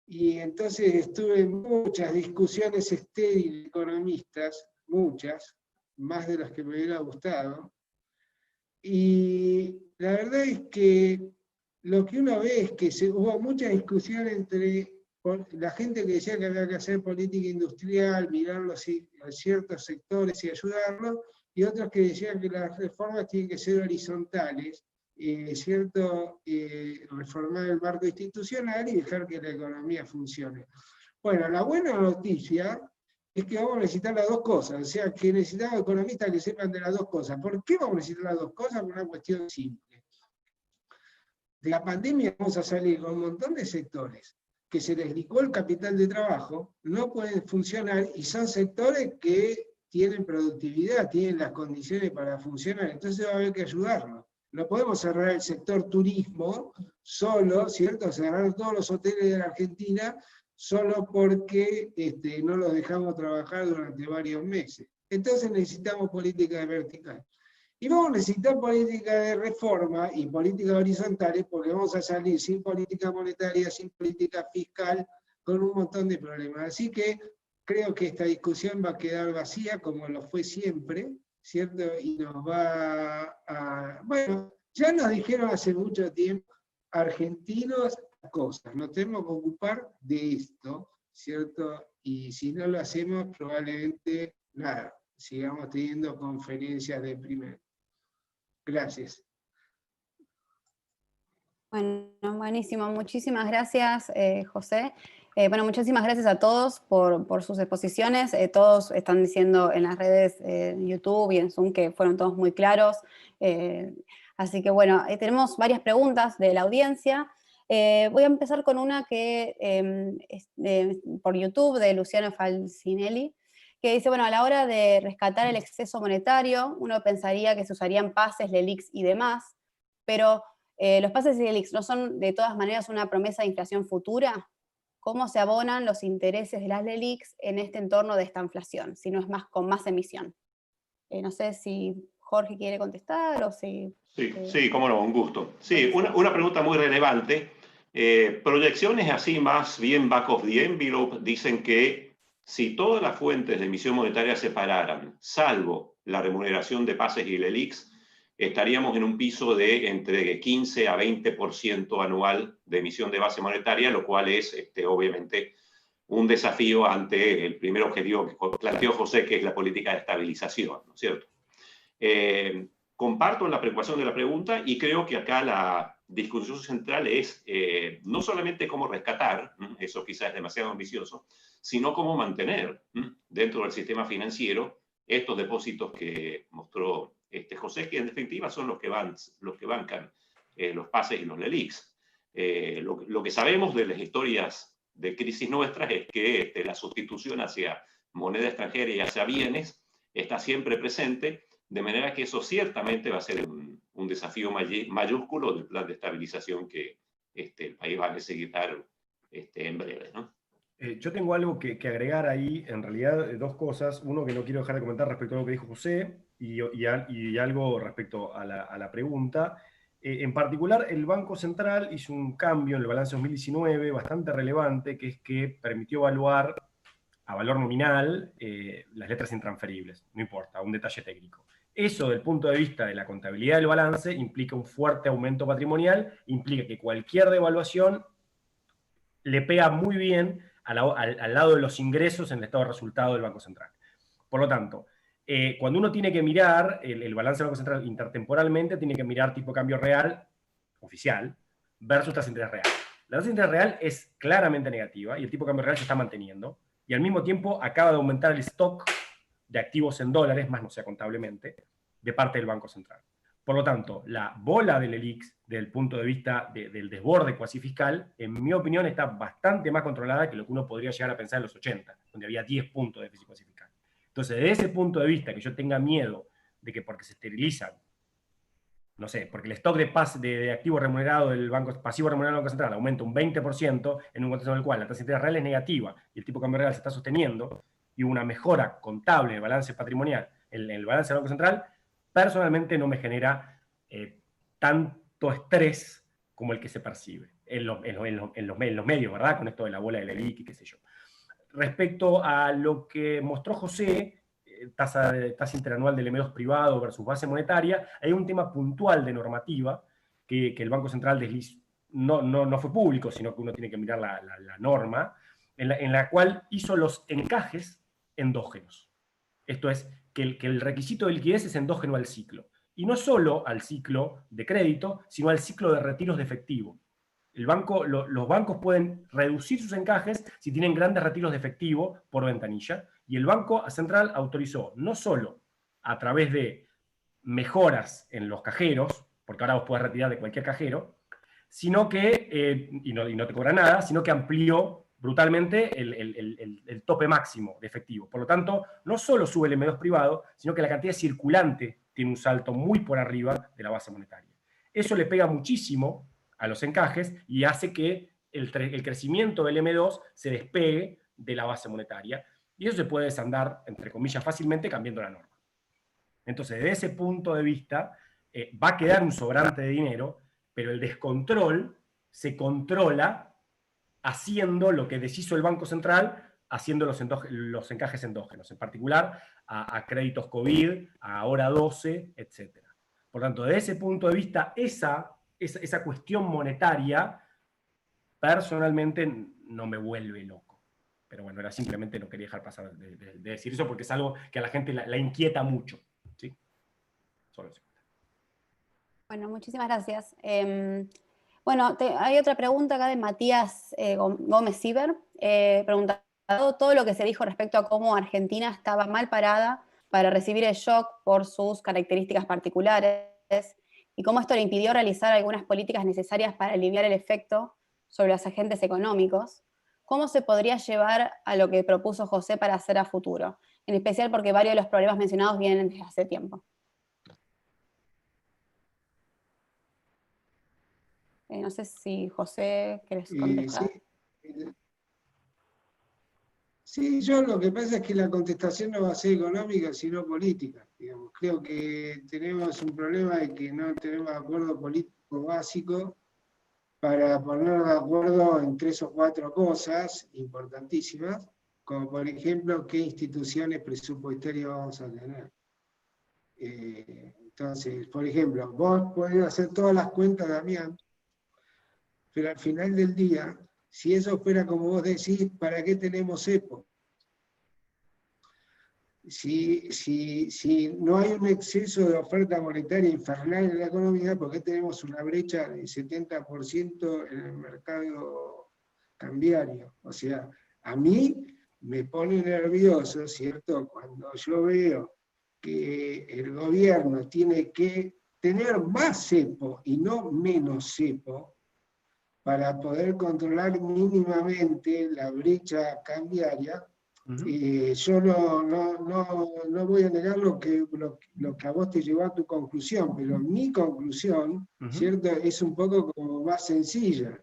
y entonces estuve en muchas discusiones estériles economistas, muchas, más de las que me hubiera gustado. Y la verdad es que lo que uno ve es que hubo mucha discusión entre la gente que decía que había que hacer política industrial, mirar a ciertos sectores y ayudarlos, y otros que decían que las reformas tienen que ser horizontales, ¿cierto? Reformar el marco institucional y dejar que la economía funcione. Bueno, la buena noticia es que vamos a necesitar las dos cosas, o sea, que necesitamos economistas que sepan de las dos cosas. ¿Por qué vamos a necesitar las dos cosas? Por una cuestión simple. De la pandemia vamos a salir con un montón de sectores que se les licuó el capital de trabajo, no pueden funcionar y son sectores que tienen productividad, tienen las condiciones para funcionar, entonces va a haber que ayudarlos. No podemos cerrar el sector turismo solo, ¿cierto? Cerrar todos los hoteles de la Argentina solo porque no los dejamos trabajar durante varios meses. Entonces necesitamos política vertical. Y vamos a necesitar política de reforma y políticas horizontales porque vamos a salir sin política monetaria, sin política fiscal, con un montón de problemas. Así que creo que esta discusión va a quedar vacía como lo fue siempre, ¿cierto? Y nos va a... Bueno, ya nos dijeron hace mucho tiempo, argentinos, cosas, nos tenemos que ocupar de esto, ¿cierto? Y si no lo hacemos, probablemente, nada, sigamos teniendo conferencias de primer. Gracias. Bueno, buenísimo. Muchísimas gracias, José. Bueno, muchísimas gracias a todos por sus exposiciones. Todos están diciendo en las redes, en YouTube y en Zoom, que fueron todos muy claros. Así que bueno, tenemos varias preguntas de la audiencia. Voy a empezar con una que es por YouTube, de Luciano Falcinelli, que dice, bueno, a la hora de rescatar el exceso monetario, uno pensaría que se usarían pases, LELIQs y demás, pero los pases y LELIQs no son de todas maneras una promesa de inflación futura. ¿Cómo se abonan los intereses de las LELIQs en este entorno de esta inflación, si no es más con más emisión? No sé si Jorge quiere contestar o si... Sí, cómo no, un gusto. Sí, una pregunta muy relevante. Proyecciones así más bien back of the envelope dicen que si todas las fuentes de emisión monetaria se pararan, salvo la remuneración de pases y LELIQs, estaríamos en un piso de entre 15 a 20% anual de emisión de base monetaria, lo cual es obviamente un desafío ante el primer objetivo que planteó José, que es la política de estabilización, ¿no es cierto? Comparto la preocupación de la pregunta y creo que acá la discusión central es no solamente cómo rescatar, eso quizás es demasiado ambicioso, sino cómo mantener dentro del sistema financiero estos depósitos que mostró José, que en definitiva son los que bancan los pases y los LELIQs. Lo que sabemos de las historias de crisis nuestras es que la sustitución hacia moneda extranjera y hacia bienes está siempre presente, de manera que eso ciertamente va a ser un desafío mayúsculo del plan de estabilización que el país va a necesitar en breve, ¿no? Yo tengo algo que agregar ahí, en realidad dos cosas. Uno que no quiero dejar de comentar respecto a lo que dijo José y algo respecto a la pregunta. En particular, el Banco Central hizo un cambio en el balance 2019 bastante relevante, que es que permitió evaluar a valor nominal las letras intransferibles, no importa, un detalle técnico. Eso, desde el punto de vista de la contabilidad del balance, implica un fuerte aumento patrimonial, implica que cualquier devaluación le pega muy bien al lado de los ingresos en el estado de resultado del Banco Central. Por lo tanto, cuando uno tiene que mirar el balance del Banco Central intertemporalmente, tiene que mirar tipo cambio real, oficial, versus tasa de interés real. La tasa de interés real es claramente negativa y el tipo de cambio real se está manteniendo, y al mismo tiempo acaba de aumentar el stock de activos en dólares, más no sea contablemente, de parte del Banco Central. Por lo tanto, la bola del LELIQs, desde el punto de vista del desborde cuasi fiscal, en mi opinión está bastante más controlada que lo que uno podría llegar a pensar en los 80, donde había 10 puntos de déficit cuasi fiscal. Entonces, desde ese punto de vista, que yo tenga miedo de que porque se esterilizan, no sé, porque el stock de activo remunerado del pasivo remunerado del Banco Central aumenta un 20% en un contexto en el cual la tasa de interés real es negativa y el tipo de cambio real se está sosteniendo, y una mejora contable del balance patrimonial en el balance del Banco Central, personalmente no me genera tanto estrés como el que se percibe en los medios, ¿verdad? Con esto de la bola de LELIQ y qué sé yo. Respecto a lo que mostró José, tasa interanual del M2 privado versus base monetaria, hay un tema puntual de normativa que el Banco Central no fue público, sino que uno tiene que mirar la norma, en la cual hizo los encajes endógenos. Esto es, que el requisito de liquidez es endógeno al ciclo. Y no solo al ciclo de crédito, sino al ciclo de retiros de efectivo. Los bancos pueden reducir sus encajes si tienen grandes retiros de efectivo por ventanilla, y el Banco Central autorizó no solo a través de mejoras en los cajeros, porque ahora vos podés retirar de cualquier cajero, sino que, y no te cobra nada, sino que amplió brutalmente el tope máximo de efectivo. Por lo tanto, no solo sube el M2 privado, sino que la cantidad circulante tiene un salto muy por arriba de la base monetaria. Eso le pega muchísimo a los encajes y hace que el crecimiento del M2 se despegue de la base monetaria, y eso se puede desandar, entre comillas, fácilmente cambiando la norma. Entonces, desde ese punto de vista, va a quedar un sobrante de dinero, pero el descontrol se controla haciendo lo que deshizo el Banco Central, haciendo los encajes endógenos, en particular a créditos COVID, a hora 12, etc. Por tanto, desde ese punto de vista, esa cuestión monetaria, personalmente no me vuelve loco. Pero bueno, era simplemente no quería dejar pasar de decir eso, porque es algo que a la gente la inquieta mucho. ¿Sí? Solo eso. Bueno, muchísimas gracias. Bueno, hay otra pregunta acá de Matías Gómez Ciber. Pregunta, todo lo que se dijo respecto a cómo Argentina estaba mal parada para recibir el shock por sus características particulares y cómo esto le impidió realizar algunas políticas necesarias para aliviar el efecto sobre los agentes económicos, ¿cómo se podría llevar a lo que propuso José para hacer a futuro? En especial porque varios de los problemas mencionados vienen desde hace tiempo. No sé si José querés contestar. Sí, yo lo que pasa es que la contestación no va a ser económica, sino política. Digamos. Creo que tenemos un problema de que no tenemos acuerdo político básico para poner de acuerdo en 3 o 4 cosas importantísimas, como por ejemplo qué instituciones presupuestarias vamos a tener. Entonces, por ejemplo, vos podés hacer todas las cuentas, Damián, pero al final del día, si eso fuera como vos decís, ¿para qué tenemos EPO? Si no hay un exceso de oferta monetaria infernal en la economía, ¿por qué tenemos una brecha de 70% en el mercado cambiario? O sea, a mí me pone nervioso, ¿cierto? Cuando yo veo que el gobierno tiene que tener más cepo y no menos cepo para poder controlar mínimamente la brecha cambiaria. Yo no voy a negar lo que a vos te llevó a tu conclusión, pero mi conclusión, ¿cierto?, es un poco como más sencilla.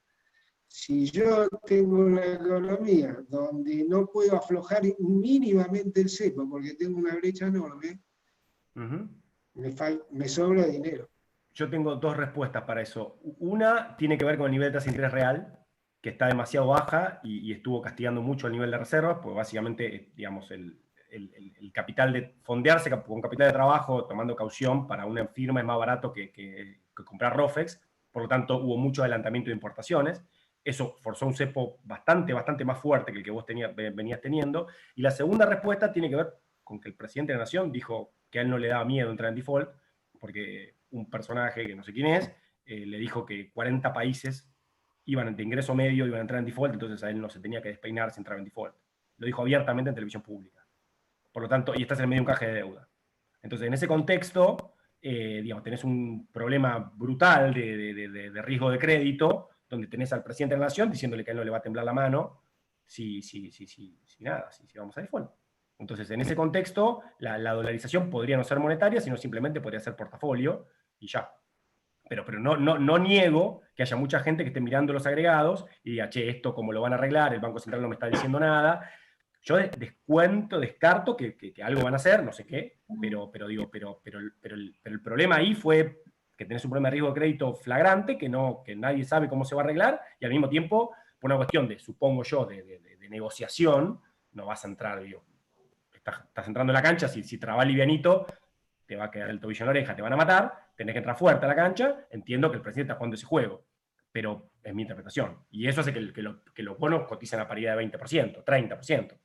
Si yo tengo una economía donde no puedo aflojar mínimamente el cepo porque tengo una brecha enorme, me sobra dinero. Yo tengo 2 respuestas para eso. Una tiene que ver con el nivel de tasa de interés real, que está demasiado baja y estuvo castigando mucho el nivel de reservas, pues básicamente, digamos, el capital de fondearse con capital de trabajo, tomando caución para una firma es más barato que comprar ROFEX, por lo tanto hubo mucho adelantamiento de importaciones. Eso forzó un cepo bastante más fuerte que el que vos venías teniendo. Y la segunda respuesta tiene que ver con que el presidente de la Nación dijo que a él no le daba miedo entrar en default, porque un personaje que no sé quién es, le dijo que 40 países de ingreso medio iban a entrar en default, entonces a él no se tenía que despeinar si entraba en default. Lo dijo abiertamente en televisión pública. Por lo tanto, y estás en el medio de un canje de deuda. Entonces, en ese contexto, digamos, tenés un problema brutal de riesgo de crédito, donde tenés al presidente de la Nación diciéndole que a él no le va a temblar la mano si vamos a default. Entonces, en ese contexto, la dolarización podría no ser monetaria, sino simplemente podría ser portafolio y ya. Pero no niego que haya mucha gente que esté mirando los agregados y diga, che, esto cómo lo van a arreglar, el Banco Central no me está diciendo nada. Yo descarto que algo van a hacer, no sé qué, pero el problema ahí fue que tenés un problema de riesgo de crédito flagrante, que nadie sabe cómo se va a arreglar, y al mismo tiempo, por una cuestión supongo yo, de negociación, no vas a entrar, estás entrando en la cancha, si trabas livianito, te va a quedar el tobillo en la oreja, te van a matar, tenés que entrar fuerte a la cancha, entiendo que el presidente está jugando ese juego, pero es mi interpretación. Y eso hace que los bonos cotizan a paridad de 20%, 30%.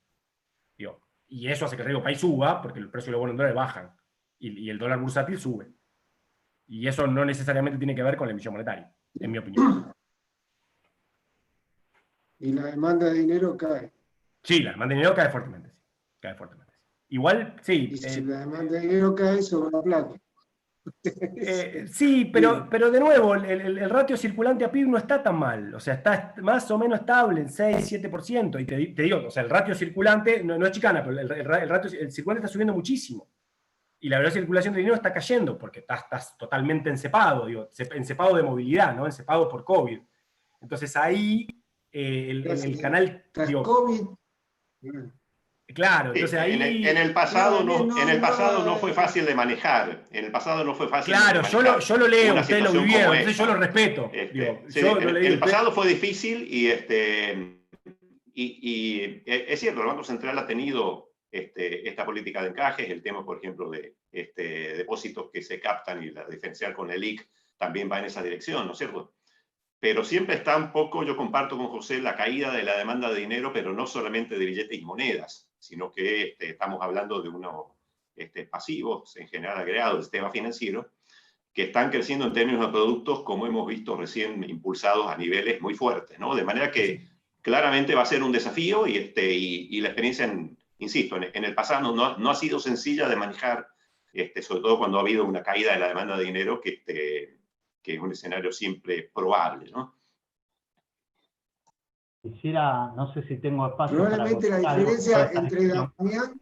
Y eso hace que el riesgo país suba, porque el precio de los bonos en dólares bajan, y el dólar bursátil sube. Y eso no necesariamente tiene que ver con la emisión monetaria, en mi opinión. Y la demanda de dinero cae. Sí, la demanda de dinero cae fuertemente. Sí. Cae fuertemente. Igual, sí. Y si la demanda de dinero cae, sobra plata. Sí, pero de nuevo, el ratio circulante a PIB no está tan mal. O sea, está más o menos estable en 6-7%. Y te digo, o sea, el ratio circulante no es chicana, pero el circulante está subiendo muchísimo. Y la velocidad de circulación de dinero está cayendo porque estás totalmente encepado, encepado de movilidad, ¿no? Encepado por COVID. Entonces ahí el canal... COVID. Claro, entonces ahí... En el pasado no fue fácil de manejar. En el pasado no fue fácil de manejar. Claro, yo lo leo, una ustedes lo situación vivieron, como entonces yo esta. lo respeto. Sí, Yo lo leí. el pasado fue difícil y es cierto, el Banco Central ha tenido esta política de encajes, el tema, por ejemplo, de depósitos que se captan y la diferencial con el IC también va en esa dirección, ¿no es cierto? Pero siempre está un poco, yo comparto con José, la caída de la demanda de dinero, pero no solamente de billetes y monedas, sino que estamos hablando de unos pasivos en general agregados del sistema financiero, que están creciendo en términos de productos, como hemos visto recién, impulsados a niveles muy fuertes, ¿no? De manera que claramente va a ser un desafío y la experiencia, insisto, en el pasado no ha sido sencilla de manejar, sobre todo cuando ha habido una caída de la demanda de dinero, que es un escenario siempre probable, ¿no? Quisiera, no sé si tengo espacio probablemente para la diferencia entre Damián...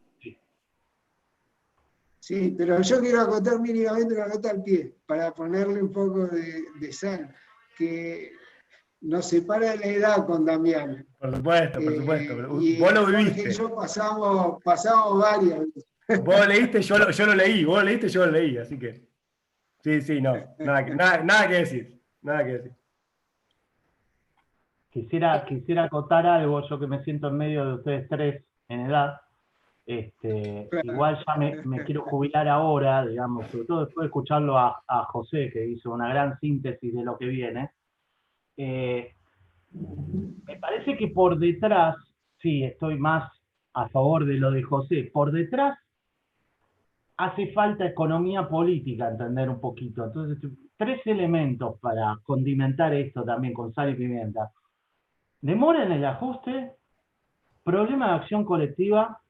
Sí, pero yo quiero acotar mínimamente una nota al pie, para ponerle un poco de sal, que nos separa la edad con Damián. Por supuesto, por supuesto. Y Vos lo Jorge viviste. y yo pasamos varias veces. Vos lo leíste, yo lo leí. Vos lo leíste, yo lo leí. Así que, sí, no. Nada que decir. Nada que decir. Quisiera acotar algo, yo que me siento en medio de ustedes tres en edad. Igual ya me quiero jubilar ahora, digamos, sobre todo después de escucharlo a José, que hizo una gran síntesis de lo que viene. Me parece que por detrás, sí, estoy más a favor de lo de José, por detrás hace falta economía política, entender un poquito. Entonces, 3 elementos para condimentar esto también con sal y pimienta. Demora en el ajuste, problema de acción colectiva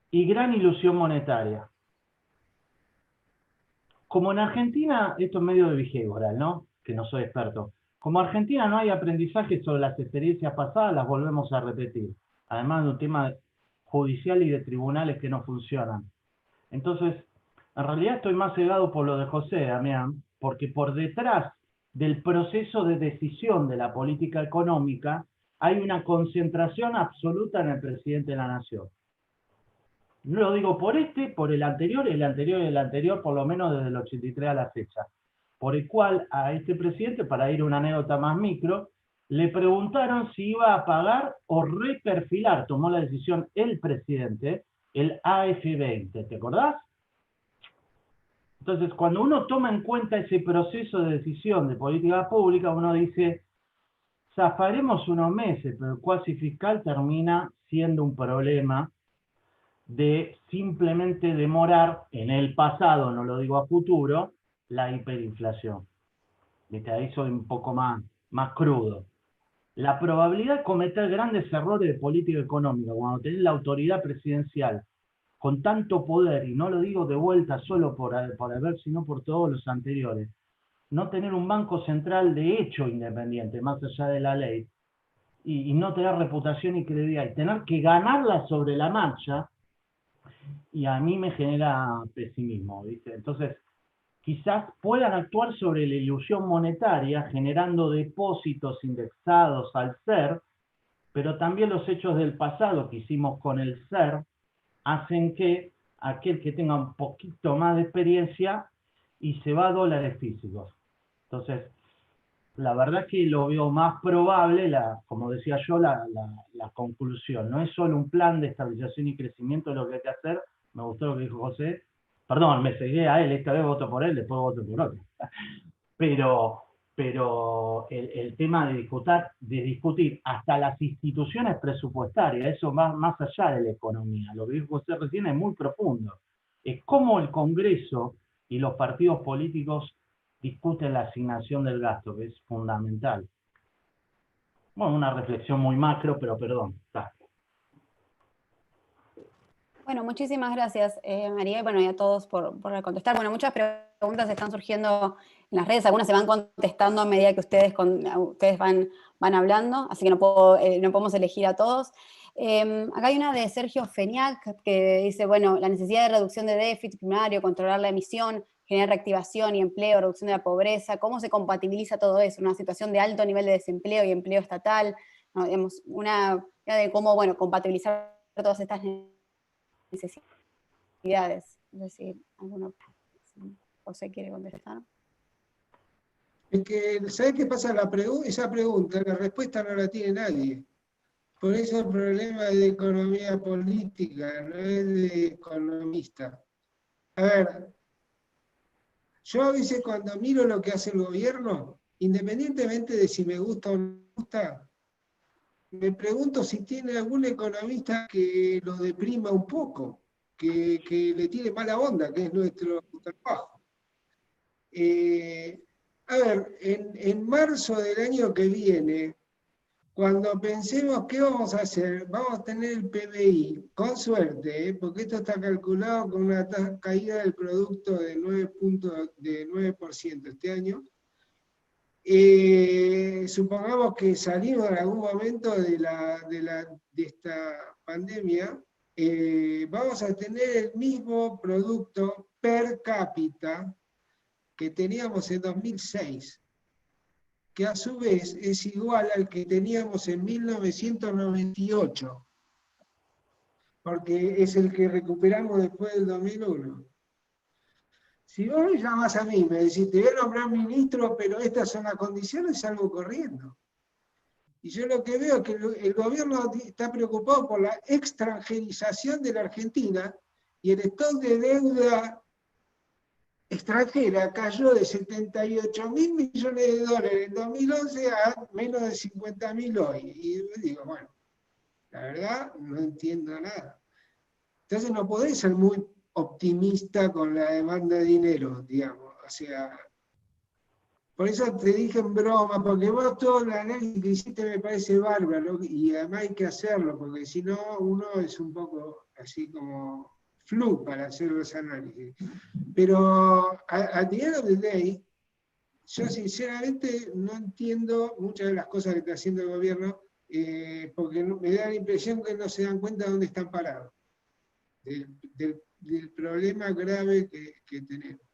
y gran ilusión monetaria. Como en Argentina, esto es medio de behavioral, ¿no? Que no soy experto. Como en Argentina no hay aprendizaje sobre las experiencias pasadas, las volvemos a repetir. Además de un tema judicial y de tribunales que no funcionan. Entonces, en realidad estoy más cegado por lo de José, Damián, porque por detrás del proceso de decisión de la política económica hay una concentración absoluta en el presidente de la Nación. No lo digo por el anterior, el anterior y el anterior, por lo menos desde el 83 a la fecha. Por el cual a este presidente, para ir a una anécdota más micro, le preguntaron si iba a pagar o reperfilar, tomó la decisión el presidente, el AF20, ¿te acordás? Entonces, cuando uno toma en cuenta ese proceso de decisión de política pública, uno dice, zafaremos unos meses, pero el cuasi fiscal termina siendo un problema de simplemente demorar en el pasado, no lo digo a futuro, la hiperinflación. ¿Viste? Ahí soy un poco más crudo. La probabilidad de cometer grandes errores de política económica cuando tenés la autoridad presidencial con tanto poder, y no lo digo de vuelta solo por haber, sino por todos los anteriores, no tener un banco central de hecho independiente, más allá de la ley, y no tener reputación y credibilidad, y tener que ganarla sobre la marcha, y a mí me genera pesimismo, ¿viste? Entonces, quizás puedan actuar sobre la ilusión monetaria, generando depósitos indexados al SER, pero también los hechos del pasado que hicimos con el SER hacen que aquel que tenga un poquito más de experiencia y se va a dólares físicos. Entonces, la verdad es que lo veo más probable, como decía yo, la conclusión. No es solo un plan de estabilización y crecimiento lo que hay que hacer. Me gustó lo que dijo José. Perdón, me seguí a él, esta vez voto por él, después voto por otro. Pero el tema de discutir hasta las instituciones presupuestarias, eso va más allá de la economía. Lo que dijo José recién es muy profundo. Es cómo el Congreso y los partidos políticos discuten la asignación del gasto, que es fundamental. Bueno, una reflexión muy macro, pero perdón. Está. Bueno, muchísimas gracias, María, y bueno, y a todos por contestar. Bueno, muchas preguntas están surgiendo en las redes, algunas se van contestando a medida que ustedes van hablando, así que no podemos elegir a todos. Acá hay una de Sergio Feniac que dice, bueno, la necesidad de reducción de déficit primario, controlar la emisión, generar reactivación y empleo, reducción de la pobreza, ¿cómo se compatibiliza todo eso? Una situación de alto nivel de desempleo y empleo estatal, ¿no? Digamos, una idea de cómo, bueno, compatibilizar todas estas necesidades. No sé si alguno, José quiere contestar. Es que, ¿sabes qué pasa? Esa pregunta, la respuesta no la tiene nadie. Por eso el problema es de economía política, no es de economista. A ver, yo a veces cuando miro lo que hace el gobierno, independientemente de si me gusta o no me gusta, me pregunto si tiene algún economista que lo deprima un poco, que le tiene mala onda, que es nuestro trabajo. A ver, en marzo del año que viene, cuando pensemos qué vamos a hacer, vamos a tener el PBI, con suerte, porque esto está calculado con una caída del producto de 9% este año. Supongamos que salimos en algún momento de esta pandemia, vamos a tener el mismo producto per cápita que teníamos en 2006, que a su vez es igual al que teníamos en 1998, porque es el que recuperamos después del 2001. Si vos me llamás a mí, me decís, te voy a nombrar ministro, pero estas son las condiciones, salgo corriendo. Y yo lo que veo es que el gobierno está preocupado por la extranjerización de la Argentina, y el stock de deuda extranjera cayó de 78.000 millones de dólares en 2011 a menos de 50.000 hoy. Y digo, bueno, la verdad no entiendo nada. Entonces no podés ser muy optimista con la demanda de dinero, digamos. O sea, por eso te dije en broma, porque vos todo el análisis que hiciste me parece bárbaro, y además hay que hacerlo, porque si no uno es un poco así como flu para hacer los análisis. Pero at the end of the day, yo sinceramente no entiendo muchas de las cosas que está haciendo el gobierno, porque me da la impresión que no se dan cuenta de dónde están parados, del problema grave que tenemos.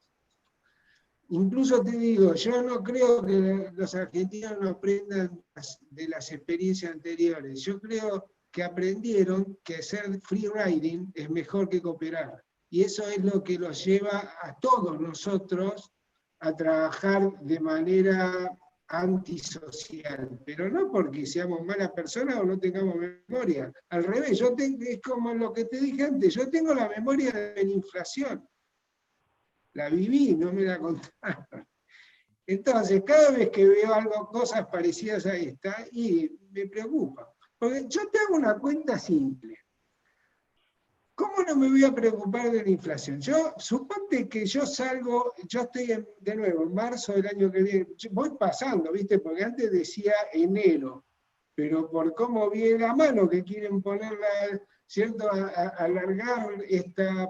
Incluso te digo, yo no creo que los argentinos no aprendan de las experiencias anteriores. Yo creo que aprendieron que hacer free riding es mejor que cooperar. Y eso es lo que los lleva a todos nosotros a trabajar de manera antisocial. Pero no porque seamos malas personas o no tengamos memoria. Al revés, es como lo que te dije antes, yo tengo la memoria de la inflación. La viví, no me la contaron. Entonces, cada vez que veo cosas parecidas a esta, y me preocupa. Porque yo te hago una cuenta simple. ¿Cómo no me voy a preocupar de la inflación? Suponte que yo salgo, yo estoy de nuevo en marzo del año que viene, voy pasando, ¿viste? Porque antes decía enero, pero por cómo viene la mano que quieren ponerla, ¿cierto? Alargar esta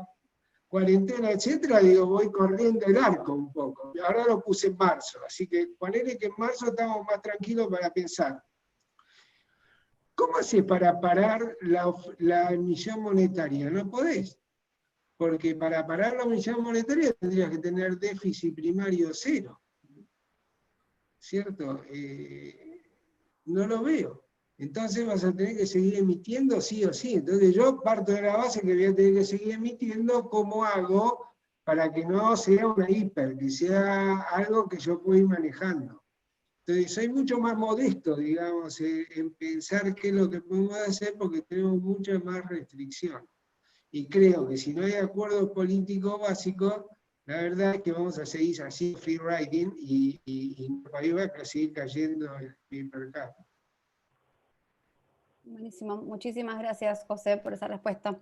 cuarentena, etcétera, digo, voy corriendo el arco un poco. Ahora lo puse en marzo, así que ponele que en marzo estamos más tranquilos para pensar. ¿Cómo haces para parar la emisión monetaria? No podés, porque para parar la emisión monetaria tendrías que tener déficit primario cero, ¿cierto? No lo veo. Entonces vas a tener que seguir emitiendo sí o sí. Entonces yo parto de la base que voy a tener que seguir emitiendo. ¿Cómo hago para que no sea una hiper, que sea algo que yo pueda ir manejando? Entonces soy mucho más modesto, digamos, en pensar qué es lo que podemos hacer, porque tenemos mucha más restricción. Y creo que si no hay acuerdos políticos básicos, la verdad es que vamos a seguir así free riding y el país va a seguir cayendo el per cápita. Buenísimo, muchísimas gracias, José, por esa respuesta.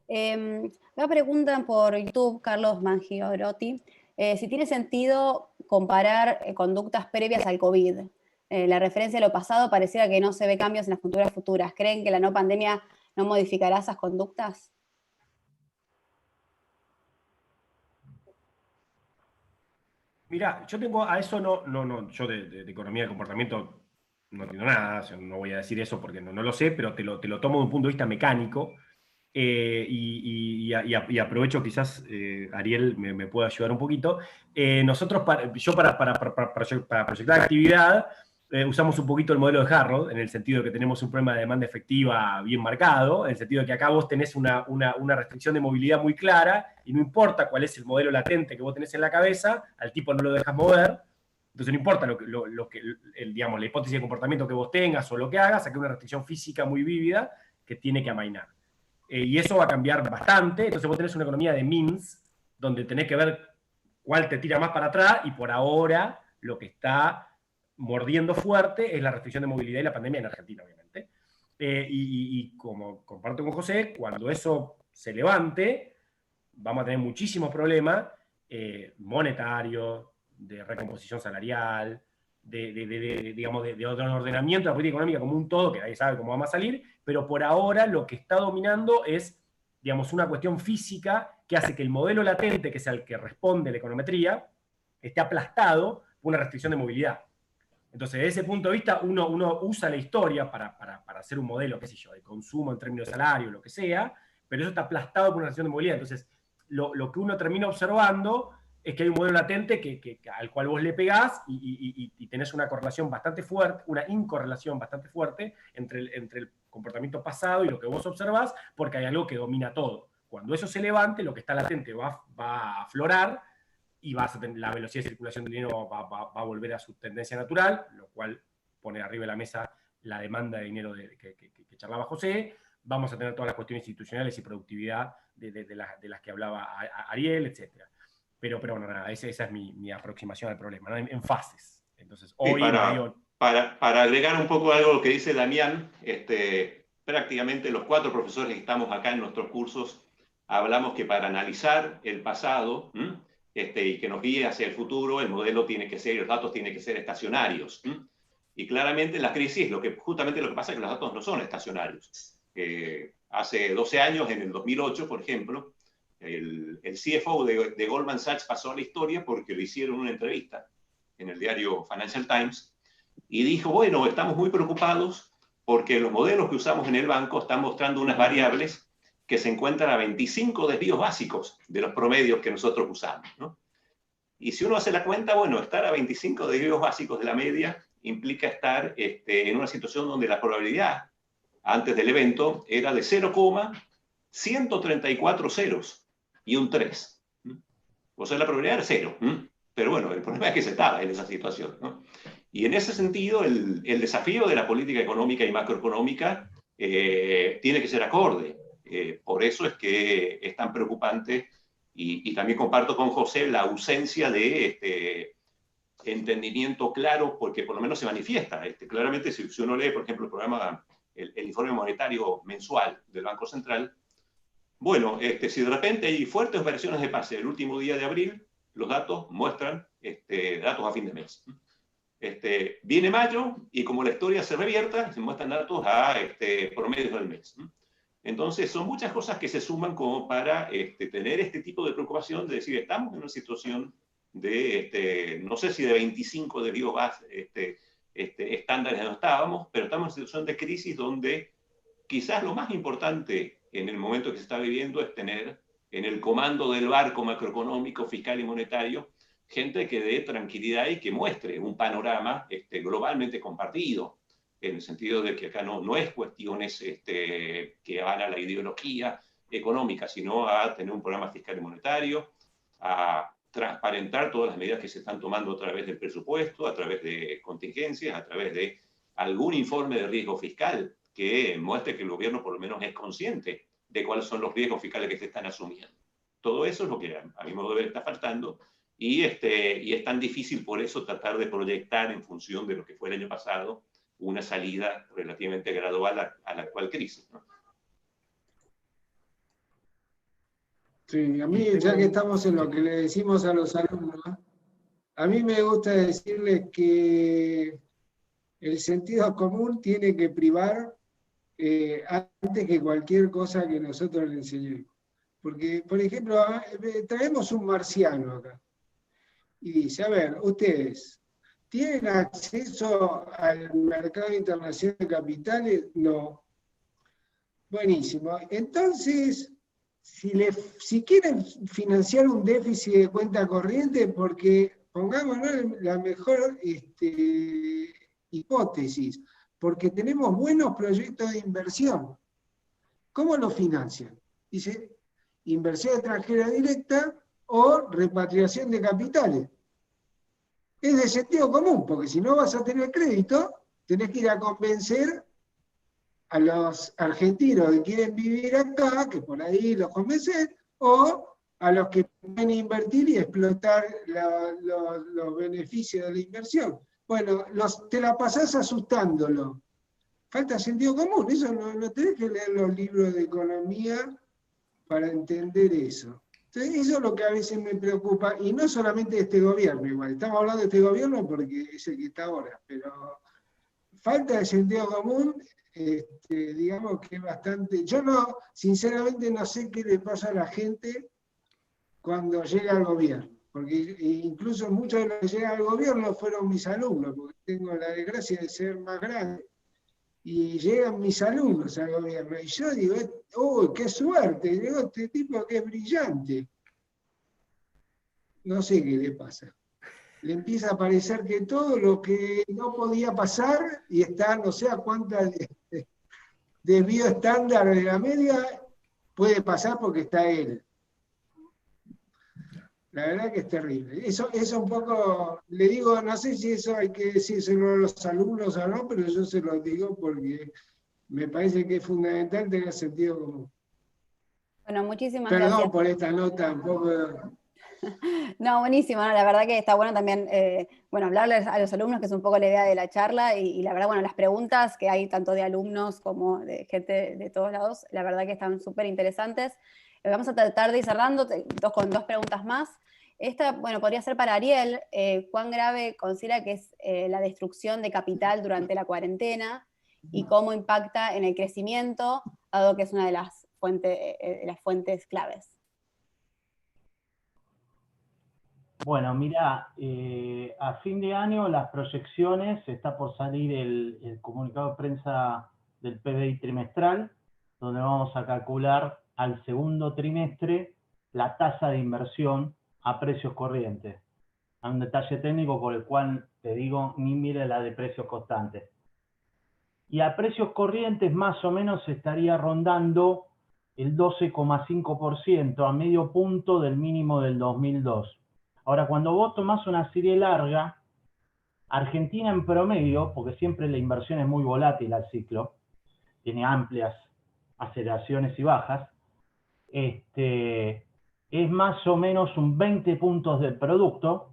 Me preguntan por YouTube, Carlos Mangiorotti, si tiene sentido comparar conductas previas al COVID. La referencia a lo pasado pareciera que no se ve cambios en las conductas futuras. ¿Creen que la no pandemia no modificará esas conductas? Mira, yo tengo a eso yo de economía de comportamiento no entiendo nada, o sea, no voy a decir eso porque no lo sé, pero te lo tomo de un punto de vista mecánico, y aprovecho, quizás Ariel me pueda ayudar un poquito. Nosotros, para proyectar actividad, usamos un poquito el modelo de Harrod, en el sentido de que tenemos un problema de demanda efectiva bien marcado, en el sentido de que acá vos tenés una restricción de movilidad muy clara, y no importa cuál es el modelo latente que vos tenés en la cabeza, al tipo no lo dejas mover, entonces no importa digamos, la hipótesis de comportamiento que vos tengas o lo que hagas, aquí hay una restricción física muy vívida que tiene que amainar. Y eso va a cambiar bastante, entonces vos tenés una economía de means, donde tenés que ver cuál te tira más para atrás, y por ahora lo que está mordiendo fuerte es la restricción de movilidad y la pandemia en Argentina, obviamente. Y como comparto con José, cuando eso se levante, vamos a tener muchísimos problemas monetarios, de recomposición salarial, digamos, de ordenamiento de la política económica como un todo, que nadie sabe cómo vamos a salir, pero por ahora lo que está dominando es, digamos, una cuestión física que hace que el modelo latente, que es al que responde la econometría, esté aplastado por una restricción de movilidad. Entonces, desde ese punto de vista, uno usa la historia para hacer un modelo, qué sé yo, de consumo en términos de salario, lo que sea, pero eso está aplastado por una restricción de movilidad. Entonces, lo que uno termina observando es que hay un modelo latente al cual vos le pegás y tenés una correlación bastante fuerte, una incorrelación bastante fuerte entre el comportamiento pasado y lo que vos observás, porque hay algo que domina todo. Cuando eso se levante, lo que está latente va a aflorar, y la velocidad de circulación del dinero va a volver a su tendencia natural, lo cual pone arriba de la mesa la demanda de dinero que charlaba José. Vamos a tener todas las cuestiones institucionales y productividad de las que hablaba Ariel, etc. Pero bueno, nada, esa es mi aproximación al problema, ¿no? En fases. Entonces, hoy para agregar un poco algo a lo que dice Damián, prácticamente los 4 profesores que estamos acá en nuestros cursos hablamos que para analizar el pasado y que nos guíe hacia el futuro, el modelo tiene que ser, los datos tienen que ser estacionarios. Y claramente la crisis, justamente lo que pasa es que los datos no son estacionarios. Hace 12 años, en el 2008, por ejemplo, el CFO de Goldman Sachs pasó a la historia porque le hicieron una entrevista en el diario Financial Times y dijo, bueno, estamos muy preocupados porque los modelos que usamos en el banco están mostrando unas variables que se encuentran a 25 desvíos básicos de los promedios que nosotros usamos, ¿no? Y si uno hace la cuenta, bueno, estar a 25 desvíos básicos de la media implica estar en una situación donde la probabilidad antes del evento era de 0,134 ceros y un 3. O sea, la probabilidad era 0. Pero bueno, el problema es que se estaba en esa situación, ¿no? Y en ese sentido, el desafío de la política económica y macroeconómica tiene que ser acorde. Por eso es que es tan preocupante, y también comparto con José la ausencia de entendimiento claro, porque por lo menos se manifiesta. Claramente, si uno lee, por ejemplo, el informe monetario mensual del Banco Central, bueno, si de repente hay fuertes operaciones de pase el último día de abril, los datos muestran datos a fin de mes. Viene mayo y como la historia se revierta, se muestran datos a promedios del mes. Entonces, son muchas cosas que se suman como para tener este tipo de preocupación de decir, estamos en una situación de, no sé si de 25 desvíos estándares no estábamos, pero estamos en una situación de crisis donde quizás lo más importante en el momento que se está viviendo es tener en el comando del barco macroeconómico, fiscal y monetario gente que dé tranquilidad y que muestre un panorama globalmente compartido, en el sentido de que acá no es cuestiones que van a la ideología económica, sino a tener un programa fiscal y monetario, a transparentar todas las medidas que se están tomando a través del presupuesto, a través de contingencias, a través de algún informe de riesgo fiscal que muestre que el gobierno por lo menos es consciente de cuáles son los riesgos fiscales que se están asumiendo. Todo eso es lo que a mi modo de ver está faltando, y es tan difícil por eso tratar de proyectar en función de lo que fue el año pasado una salida relativamente gradual a la actual crisis, ¿no? Sí, a mí, ya que estamos en lo que le decimos a los alumnos, a mí me gusta decirles que el sentido común tiene que privar antes que cualquier cosa que nosotros le enseñemos. Porque, por ejemplo, traemos un marciano acá y dice, a ver, ustedes, ¿tienen acceso al mercado internacional de capitales? No. Buenísimo. Entonces, si quieren financiar un déficit de cuenta corriente, porque pongámonos la mejor hipótesis, porque tenemos buenos proyectos de inversión. ¿Cómo lo financian? Dice, inversión extranjera directa o repatriación de capitales. Es de sentido común, porque si no vas a tener crédito, tenés que ir a convencer a los argentinos que quieren vivir acá, que por ahí los convencen, o a los que pueden invertir y explotar los beneficios de la inversión. Bueno, te la pasás asustándolo. Falta sentido común, eso no tenés que leer los libros de economía para entender eso. Entonces, eso es lo que a veces me preocupa, y no solamente de este gobierno, igual, estamos hablando de este gobierno porque es el que está ahora, pero falta de sentido común, digamos que es bastante... Yo sinceramente no sé qué le pasa a la gente cuando llega al gobierno, porque incluso muchos de los que llegan al gobierno fueron mis alumnos, porque tengo la desgracia de ser más grande, y llegan mis alumnos al gobierno, y yo digo, ¡uy, qué suerte! Llegó este tipo que es brillante. No sé qué le pasa. Le empieza a parecer que todo lo que no podía pasar, y está no sé a cuánta desvío estándar de la media, puede pasar porque está él. La verdad que es terrible. Eso un poco, le digo, no sé si eso hay que decírselo a los alumnos o no, pero yo se lo digo porque me parece que es fundamental tener sentido común. Bueno, muchísimas gracias. Perdón por esta nota un poco... No, buenísimo, ¿no? La verdad que está bueno también, bueno, hablarles a los alumnos, que es un poco la idea de la charla, y la verdad, bueno, las preguntas que hay tanto de alumnos como de gente de todos lados, la verdad que están súper interesantes. Vamos a tratar de ir cerrando con dos preguntas más. Esta, bueno, podría ser para Ariel. ¿Cuán grave considera que es la destrucción de capital durante la cuarentena y cómo impacta en el crecimiento, dado que es una de las fuentes claves? Bueno, mira, a fin de año las proyecciones, está por salir el comunicado de prensa del PBI trimestral, donde vamos a calcular al segundo trimestre la tasa de inversión a precios corrientes. Hay un detalle técnico por el cual te digo, ni mire la de precios constantes. Y a precios corrientes más o menos estaría rondando el 12,5%, a medio punto del mínimo del 2002. Ahora, cuando vos tomás una serie larga, Argentina en promedio, porque siempre la inversión es muy volátil al ciclo, tiene amplias aceleraciones y bajas, es más o menos un 20 puntos del producto,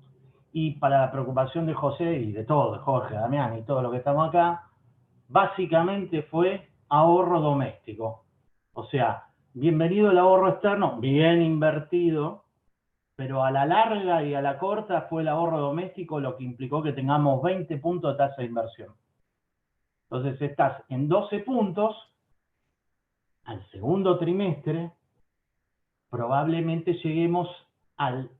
y para la preocupación de José y de todos, de Jorge, Damián y todos los que estamos acá, básicamente fue ahorro doméstico. O sea, bienvenido el ahorro externo, bien invertido, pero a la larga y a la corta fue el ahorro doméstico lo que implicó que tengamos 20 puntos de tasa de inversión. Entonces estás en 12 puntos, al segundo trimestre, probablemente lleguemos al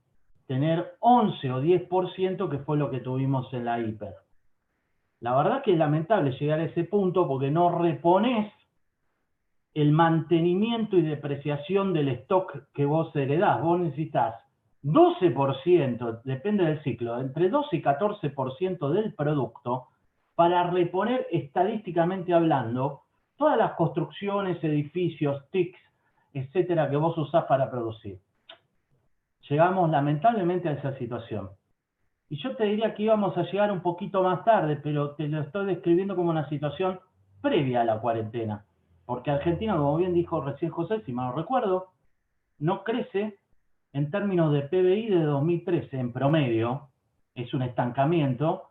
tener 11 o 10%, que fue lo que tuvimos en la hiper. La verdad que es lamentable llegar a ese punto porque no reponés el mantenimiento y depreciación del stock que vos heredás. Vos necesitas 12%, depende del ciclo, entre 12 y 14% del producto para reponer estadísticamente hablando todas las construcciones, edificios, TICs, etcétera, que vos usás para producir. Llegamos lamentablemente a esa situación. Y yo te diría que íbamos a llegar un poquito más tarde, pero te lo estoy describiendo como una situación previa a la cuarentena. Porque Argentina, como bien dijo recién José, si mal no recuerdo, no crece en términos de PBI de 2013 en promedio, es un estancamiento,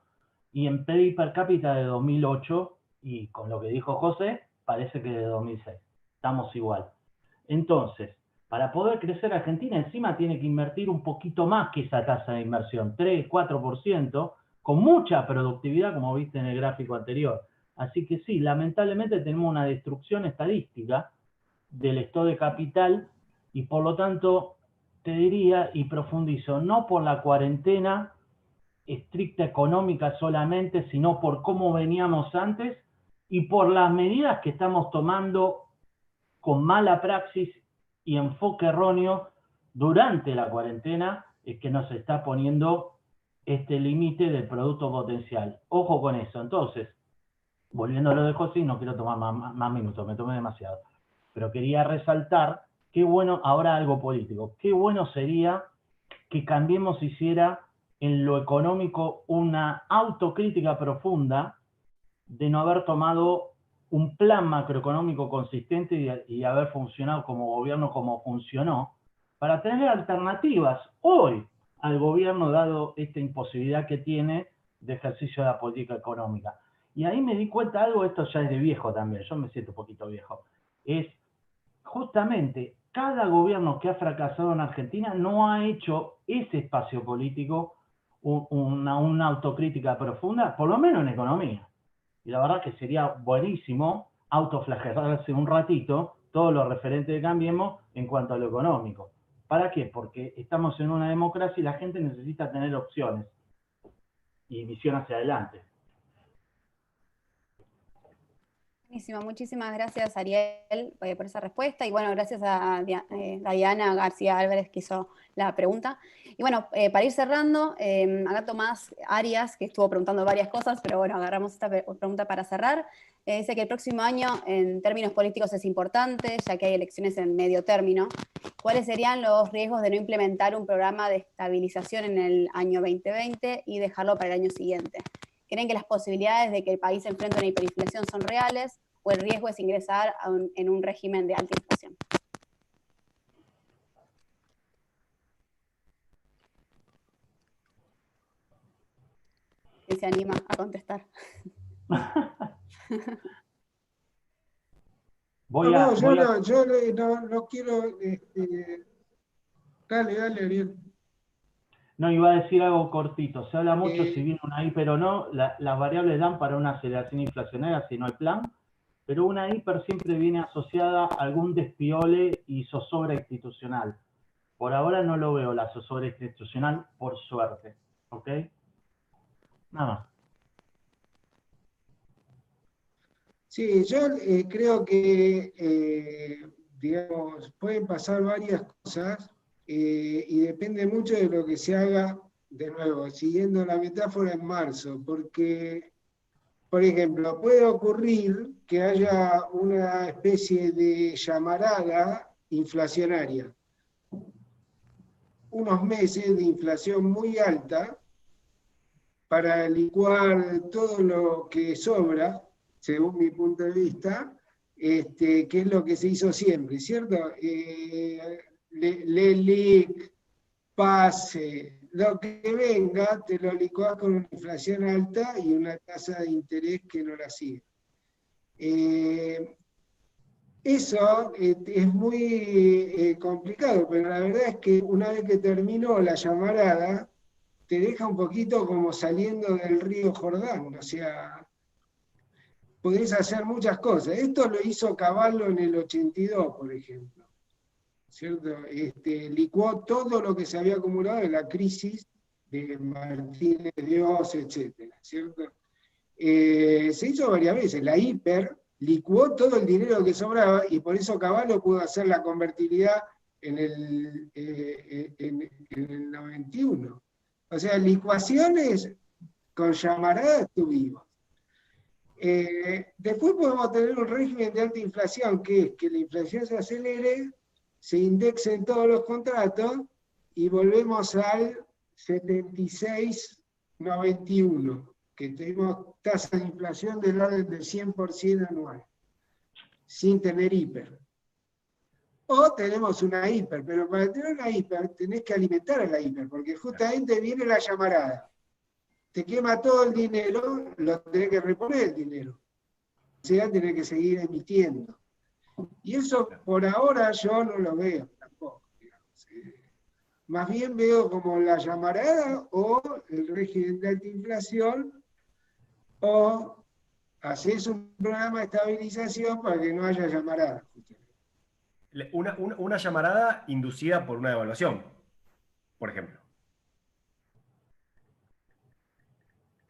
y en PBI per cápita de 2008, y con lo que dijo José, parece que de 2006. Estamos igual. Entonces, para poder crecer Argentina, encima tiene que invertir un poquito más que esa tasa de inversión, 3, 4%, con mucha productividad, como viste en el gráfico anterior. Así que sí, lamentablemente tenemos una destrucción estadística del stock de capital, y por lo tanto, te diría y profundizo, no por la cuarentena estricta económica solamente, sino por cómo veníamos antes y por las medidas que estamos tomando con mala praxis y enfoque erróneo durante la cuarentena, es que nos está poniendo este límite del producto potencial. Ojo con eso. Entonces, volviendo a lo de José, no quiero tomar más minutos, me tomé demasiado. Pero quería resaltar, qué bueno, ahora algo político, qué bueno sería que Cambiemos hiciera en lo económico una autocrítica profunda de no haber tomado un plan macroeconómico consistente y haber funcionado como gobierno como funcionó, para tener alternativas hoy al gobierno, dado esta imposibilidad que tiene de ejercicio de la política económica. Y ahí me di cuenta algo, esto ya es de viejo también, yo me siento un poquito viejo, es justamente cada gobierno que ha fracasado en Argentina no ha hecho ese espacio político una autocrítica profunda, por lo menos en economía. Y la verdad que sería buenísimo autoflagelarse un ratito todo lo referente de Cambiemos en cuanto a lo económico. ¿Para qué? Porque estamos en una democracia y la gente necesita tener opciones y visión hacia adelante. Buenísimo, muchísimas gracias Ariel por esa respuesta y bueno, gracias a Diana García Álvarez que hizo la pregunta. Y bueno, para ir cerrando, acá Tomás Arias, que estuvo preguntando varias cosas, pero bueno, agarramos esta pregunta para cerrar. Dice que el próximo año en términos políticos es importante, ya que hay elecciones en medio término. ¿Cuáles serían los riesgos de no implementar un programa de estabilización en el año 2020 y dejarlo para el año siguiente? ¿Creen que las posibilidades de que el país se enfrente a una hiperinflación son reales o el riesgo es ingresar en un régimen de alta inflación? ¿Quién se anima a contestar? Yo no quiero... Dale, Ariel. No, iba a decir algo cortito. Se habla mucho si viene una hiper o no. Las variables dan para una aceleración inflacionaria si no hay plan, pero una hiper siempre viene asociada a algún despiole y zozobra institucional. Por ahora no lo veo la zozobra institucional, por suerte. ¿Ok? Nada más. Sí, yo creo que, digamos, pueden pasar varias cosas. Y depende mucho de lo que se haga, de nuevo, siguiendo la metáfora en marzo, porque, por ejemplo, puede ocurrir que haya una especie de llamarada inflacionaria, unos meses de inflación muy alta para licuar todo lo que sobra, según mi punto de vista, que es lo que se hizo siempre, ¿cierto? LELIC, PASE, lo que venga, te lo licuás con una inflación alta y una tasa de interés que no la sigue. Eso es muy complicado, pero la verdad es que una vez que terminó la llamarada, te deja un poquito como saliendo del río Jordán, o sea, podés hacer muchas cosas. Esto lo hizo Cavallo en el 82, por ejemplo. ¿Cierto? Licuó todo lo que se había acumulado en la crisis de Martínez Dios, etc. ¿Cierto? Se hizo varias veces. La hiper licuó todo el dinero que sobraba y por eso Cavallo pudo hacer la convertibilidad en el 91. O sea, licuaciones con llamaradas tuvimos. Después podemos tener un régimen de alta inflación, que es que la inflación se acelere, se indexen todos los contratos y volvemos al 76-91, que tenemos tasa de inflación del orden del 100% anual, sin tener hiper. O tenemos una hiper, pero para tener una hiper tenés que alimentar a la hiper, porque justamente viene la llamarada. Te quema todo el dinero, lo tenés que reponer el dinero. O sea, tenés que seguir emitiendo. Y eso por ahora yo no lo veo tampoco. Digamos. Más bien veo como la llamarada o el régimen de alta inflación o haces un programa de estabilización para que no haya llamarada. Una llamarada inducida por una devaluación, por ejemplo.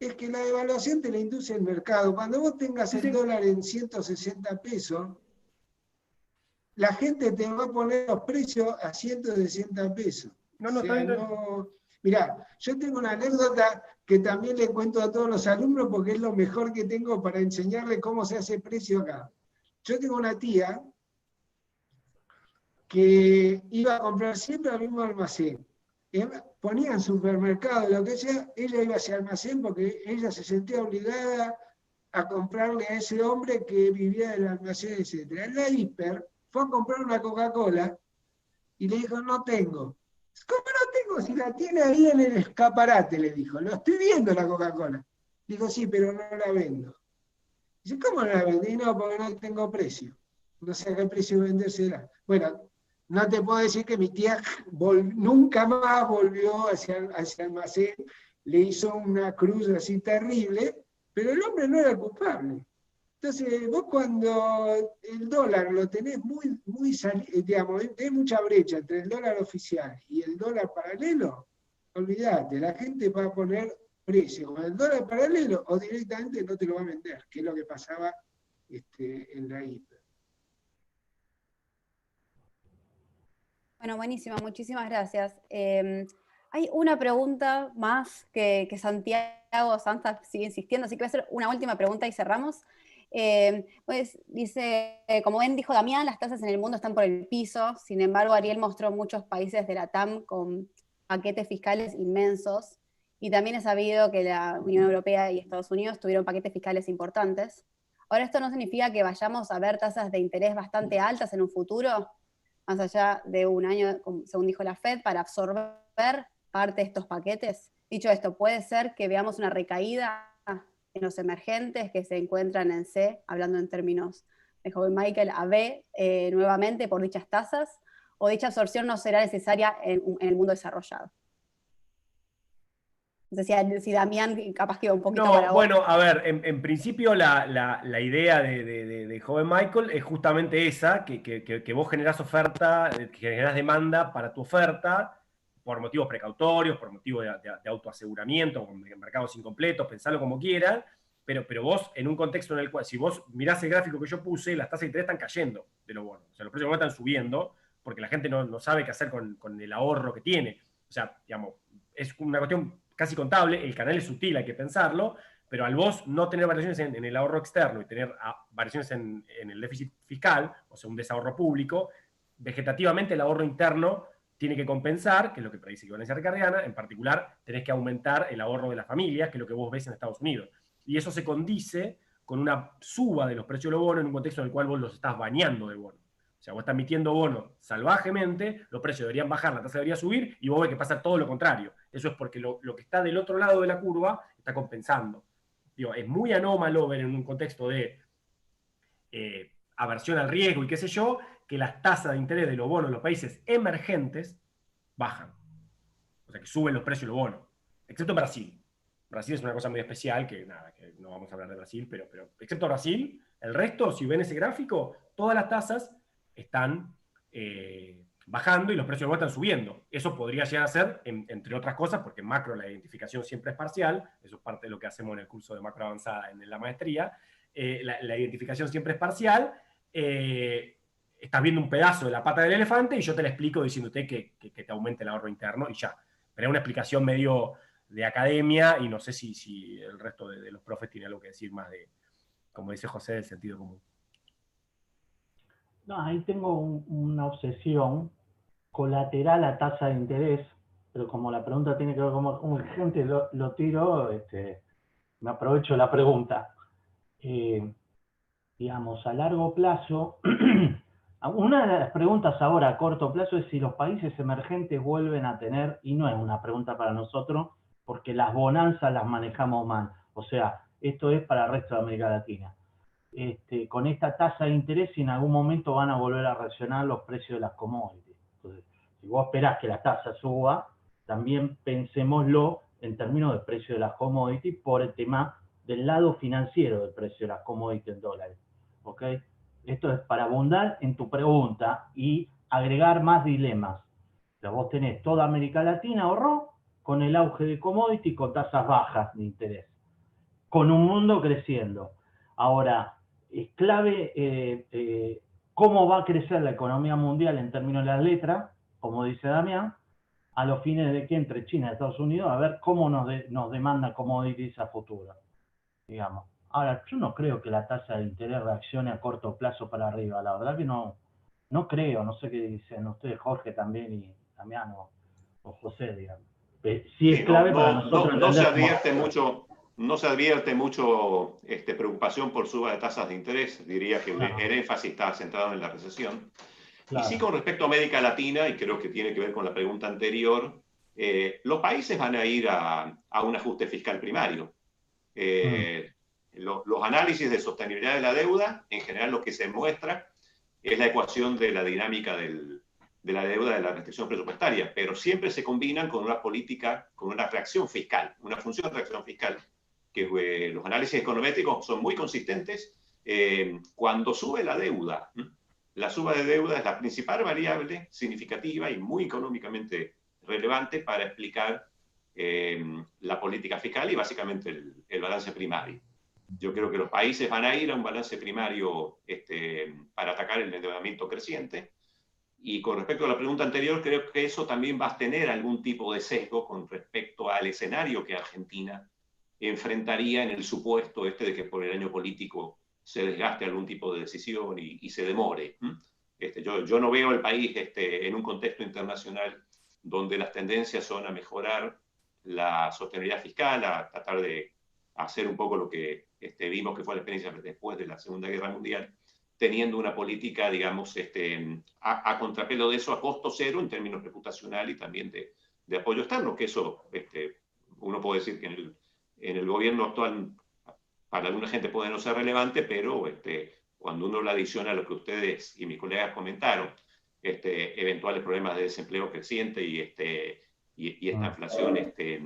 Es que la devaluación te la induce el mercado. Cuando vos tengas el dólar en 160 pesos, la gente te va a poner los precios a 160 pesos. Mirá, yo tengo una anécdota que también le cuento a todos los alumnos porque es lo mejor que tengo para enseñarle cómo se hace precio acá. Yo tengo una tía que iba a comprar siempre al mismo almacén. Ponía en supermercado, lo que sea, ella iba a ese almacén porque ella se sentía obligada a comprarle a ese hombre que vivía en el almacén, etc. En la hiper fue a comprar una Coca-Cola y le dijo, no tengo. ¿Cómo no tengo? Si la tiene ahí en el escaparate, le dijo. Lo estoy viendo la Coca-Cola. Dijo, sí, pero no la vendo. Dice, ¿cómo no la vendí? No, porque no tengo precio. No sé a qué precio vendérsela. Bueno, no te puedo decir que mi tía nunca más volvió hacia el almacén, le hizo una cruz así terrible, pero el hombre no era el culpable. Entonces, vos cuando el dólar lo tenés muy digamos, tenés mucha brecha entre el dólar oficial y el dólar paralelo, olvídate, la gente va a poner precio con el dólar paralelo o directamente no te lo va a vender, que es lo que pasaba en la hiper. Bueno, buenísimo, muchísimas gracias. Hay una pregunta más que Santiago Sanza sigue insistiendo, así que voy a hacer una última pregunta y cerramos. Pues dice, como ven, dijo Damián, las tasas en el mundo están por el piso. Sin embargo, Ariel mostró muchos países de la TAM con paquetes fiscales inmensos, y también es sabido que la Unión Europea y Estados Unidos tuvieron paquetes fiscales importantes. Ahora, esto no significa que vayamos a ver tasas de interés bastante altas en un futuro, más allá de un año, según dijo la Fed, para absorber parte de estos paquetes. Dicho esto, puede ser que veamos una recaída en los emergentes que se encuentran en C, hablando en términos de joven Michael, a B nuevamente por dichas tasas, o dicha absorción no será necesaria en el mundo desarrollado. No sé si Damián capaz quedó un poquito para vos. Bueno, a ver, en principio la idea de joven Michael es justamente esa, que vos generás oferta, que generás demanda para tu oferta, por motivos precautorios, por motivos de autoaseguramiento, con mercados incompletos, pensalo como quieran, pero vos en un contexto en el cual, si vos mirás el gráfico que yo puse, las tasas de interés están cayendo de los bonos. O sea, los precios están subiendo porque la gente no sabe qué hacer con el ahorro que tiene. O sea, digamos, es una cuestión casi contable, el canal es sutil, hay que pensarlo, pero al vos no tener variaciones en el ahorro externo y tener variaciones en el déficit fiscal, o sea, un desahorro público, vegetativamente el ahorro interno tiene que compensar, que es lo que predice equivalencia ricardiana, en particular tenés que aumentar el ahorro de las familias, que es lo que vos ves en Estados Unidos. Y eso se condice con una suba de los precios de los bonos en un contexto en el cual vos los estás bañando de bonos. O sea, vos estás emitiendo bonos salvajemente, los precios deberían bajar, la tasa debería subir, y vos ves que pasa todo lo contrario. Eso es porque lo que está del otro lado de la curva está compensando. Digo, es muy anómalo ver en un contexto de aversión al riesgo y qué sé yo, que las tasas de interés de los bonos en los países emergentes bajan. O sea, que suben los precios de los bonos. Excepto en Brasil. Brasil es una cosa muy especial, que nada, que no vamos a hablar de Brasil, pero excepto Brasil, el resto, si ven ese gráfico, todas las tasas están bajando y los precios de bonos están subiendo. Eso podría llegar a ser, entre otras cosas, porque en macro la identificación siempre es parcial, eso es parte de lo que hacemos en el curso de macro avanzada en la maestría, la identificación siempre es parcial, estás viendo un pedazo de la pata del elefante y yo te la explico diciéndote que te aumente el ahorro interno y ya. Pero es una explicación medio de academia y no sé si el resto de los profes tiene algo que decir más de, como dice José, del sentido común. No, ahí tengo una obsesión colateral a tasa de interés, pero como la pregunta tiene que ver con urgente, lo tiro, me aprovecho de la pregunta. Digamos, a largo plazo, una de las preguntas ahora a corto plazo es si los países emergentes vuelven a tener, y no es una pregunta para nosotros, porque las bonanzas las manejamos mal. O sea, esto es para el resto de América Latina. Con esta tasa de interés, si en algún momento van a volver a reaccionar los precios de las commodities. Entonces, si vos esperás que la tasa suba, también pensémoslo en términos de precio de las commodities por el tema del lado financiero del precio de las commodities en dólares. ¿Ok? Esto es para abundar en tu pregunta y agregar más dilemas. O sea, vos tenés toda América Latina ahorró con el auge de commodities con tasas bajas de interés, con un mundo creciendo. Ahora, es clave cómo va a crecer la economía mundial en términos de las letras, como dice Damián, a los fines de que entre China y Estados Unidos, a ver cómo nos demanda commodities a futuro, digamos. Ahora, yo no creo que la tasa de interés reaccione a corto plazo para arriba, la verdad que no creo, no sé qué dicen ustedes, Jorge también, y Damián o José, digamos. Sí es clave para nosotros no se entender advierte mucho. No se advierte mucho preocupación por suba de tasas de interés. Diría que el énfasis está centrado en la recesión. Claro. Y sí, con respecto a América Latina, y creo que tiene que ver con la pregunta anterior, los países van a ir a un ajuste fiscal primario. Los análisis de sostenibilidad de la deuda, en general lo que se muestra es la ecuación de la dinámica de la deuda de la restricción presupuestaria, pero siempre se combinan con una política, con una reacción fiscal, una función de reacción fiscal, que los análisis econométricos son muy consistentes. Cuando sube la deuda, la suba de deuda es la principal variable significativa y muy económicamente relevante para explicar la política fiscal y básicamente el balance primario. Yo creo que los países van a ir a un balance primario para atacar el endeudamiento creciente. Y con respecto a la pregunta anterior, creo que eso también va a tener algún tipo de sesgo con respecto al escenario que Argentina enfrentaría en el supuesto de que por el año político se desgaste algún tipo de decisión y se demore. Yo no veo el país en un contexto internacional donde las tendencias son a mejorar la sostenibilidad fiscal, a tratar de hacer un poco lo que vimos que fue la experiencia después de la Segunda Guerra Mundial, teniendo una política, digamos, a contrapelo de eso, a costo cero en términos reputacional y también de apoyo externo, que eso uno puede decir que en el gobierno actual para alguna gente puede no ser relevante, pero cuando uno lo adiciona a lo que ustedes y mis colegas comentaron, eventuales problemas de desempleo creciente y esta inflación que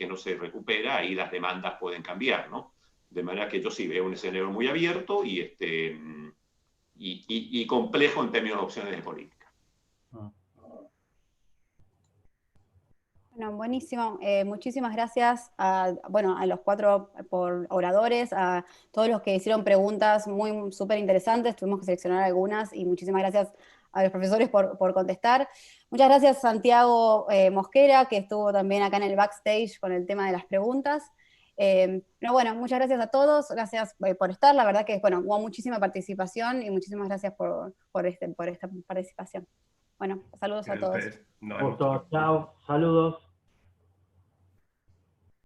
no se recupera, ahí las demandas pueden cambiar, ¿no? De manera que yo sí veo un escenario muy abierto y complejo en términos de opciones de política. Bueno, buenísimo. Muchísimas gracias a los 4 oradores, a todos los que hicieron preguntas súper interesantes. Tuvimos que seleccionar algunas y muchísimas gracias a los profesores por contestar. Muchas gracias Santiago Mosquera, que estuvo también acá en el backstage con el tema de las preguntas. Pero bueno, muchas gracias a todos, gracias por estar. La verdad que hubo muchísima participación y muchísimas gracias por esta participación. Bueno, saludos a todos. Chao, saludos.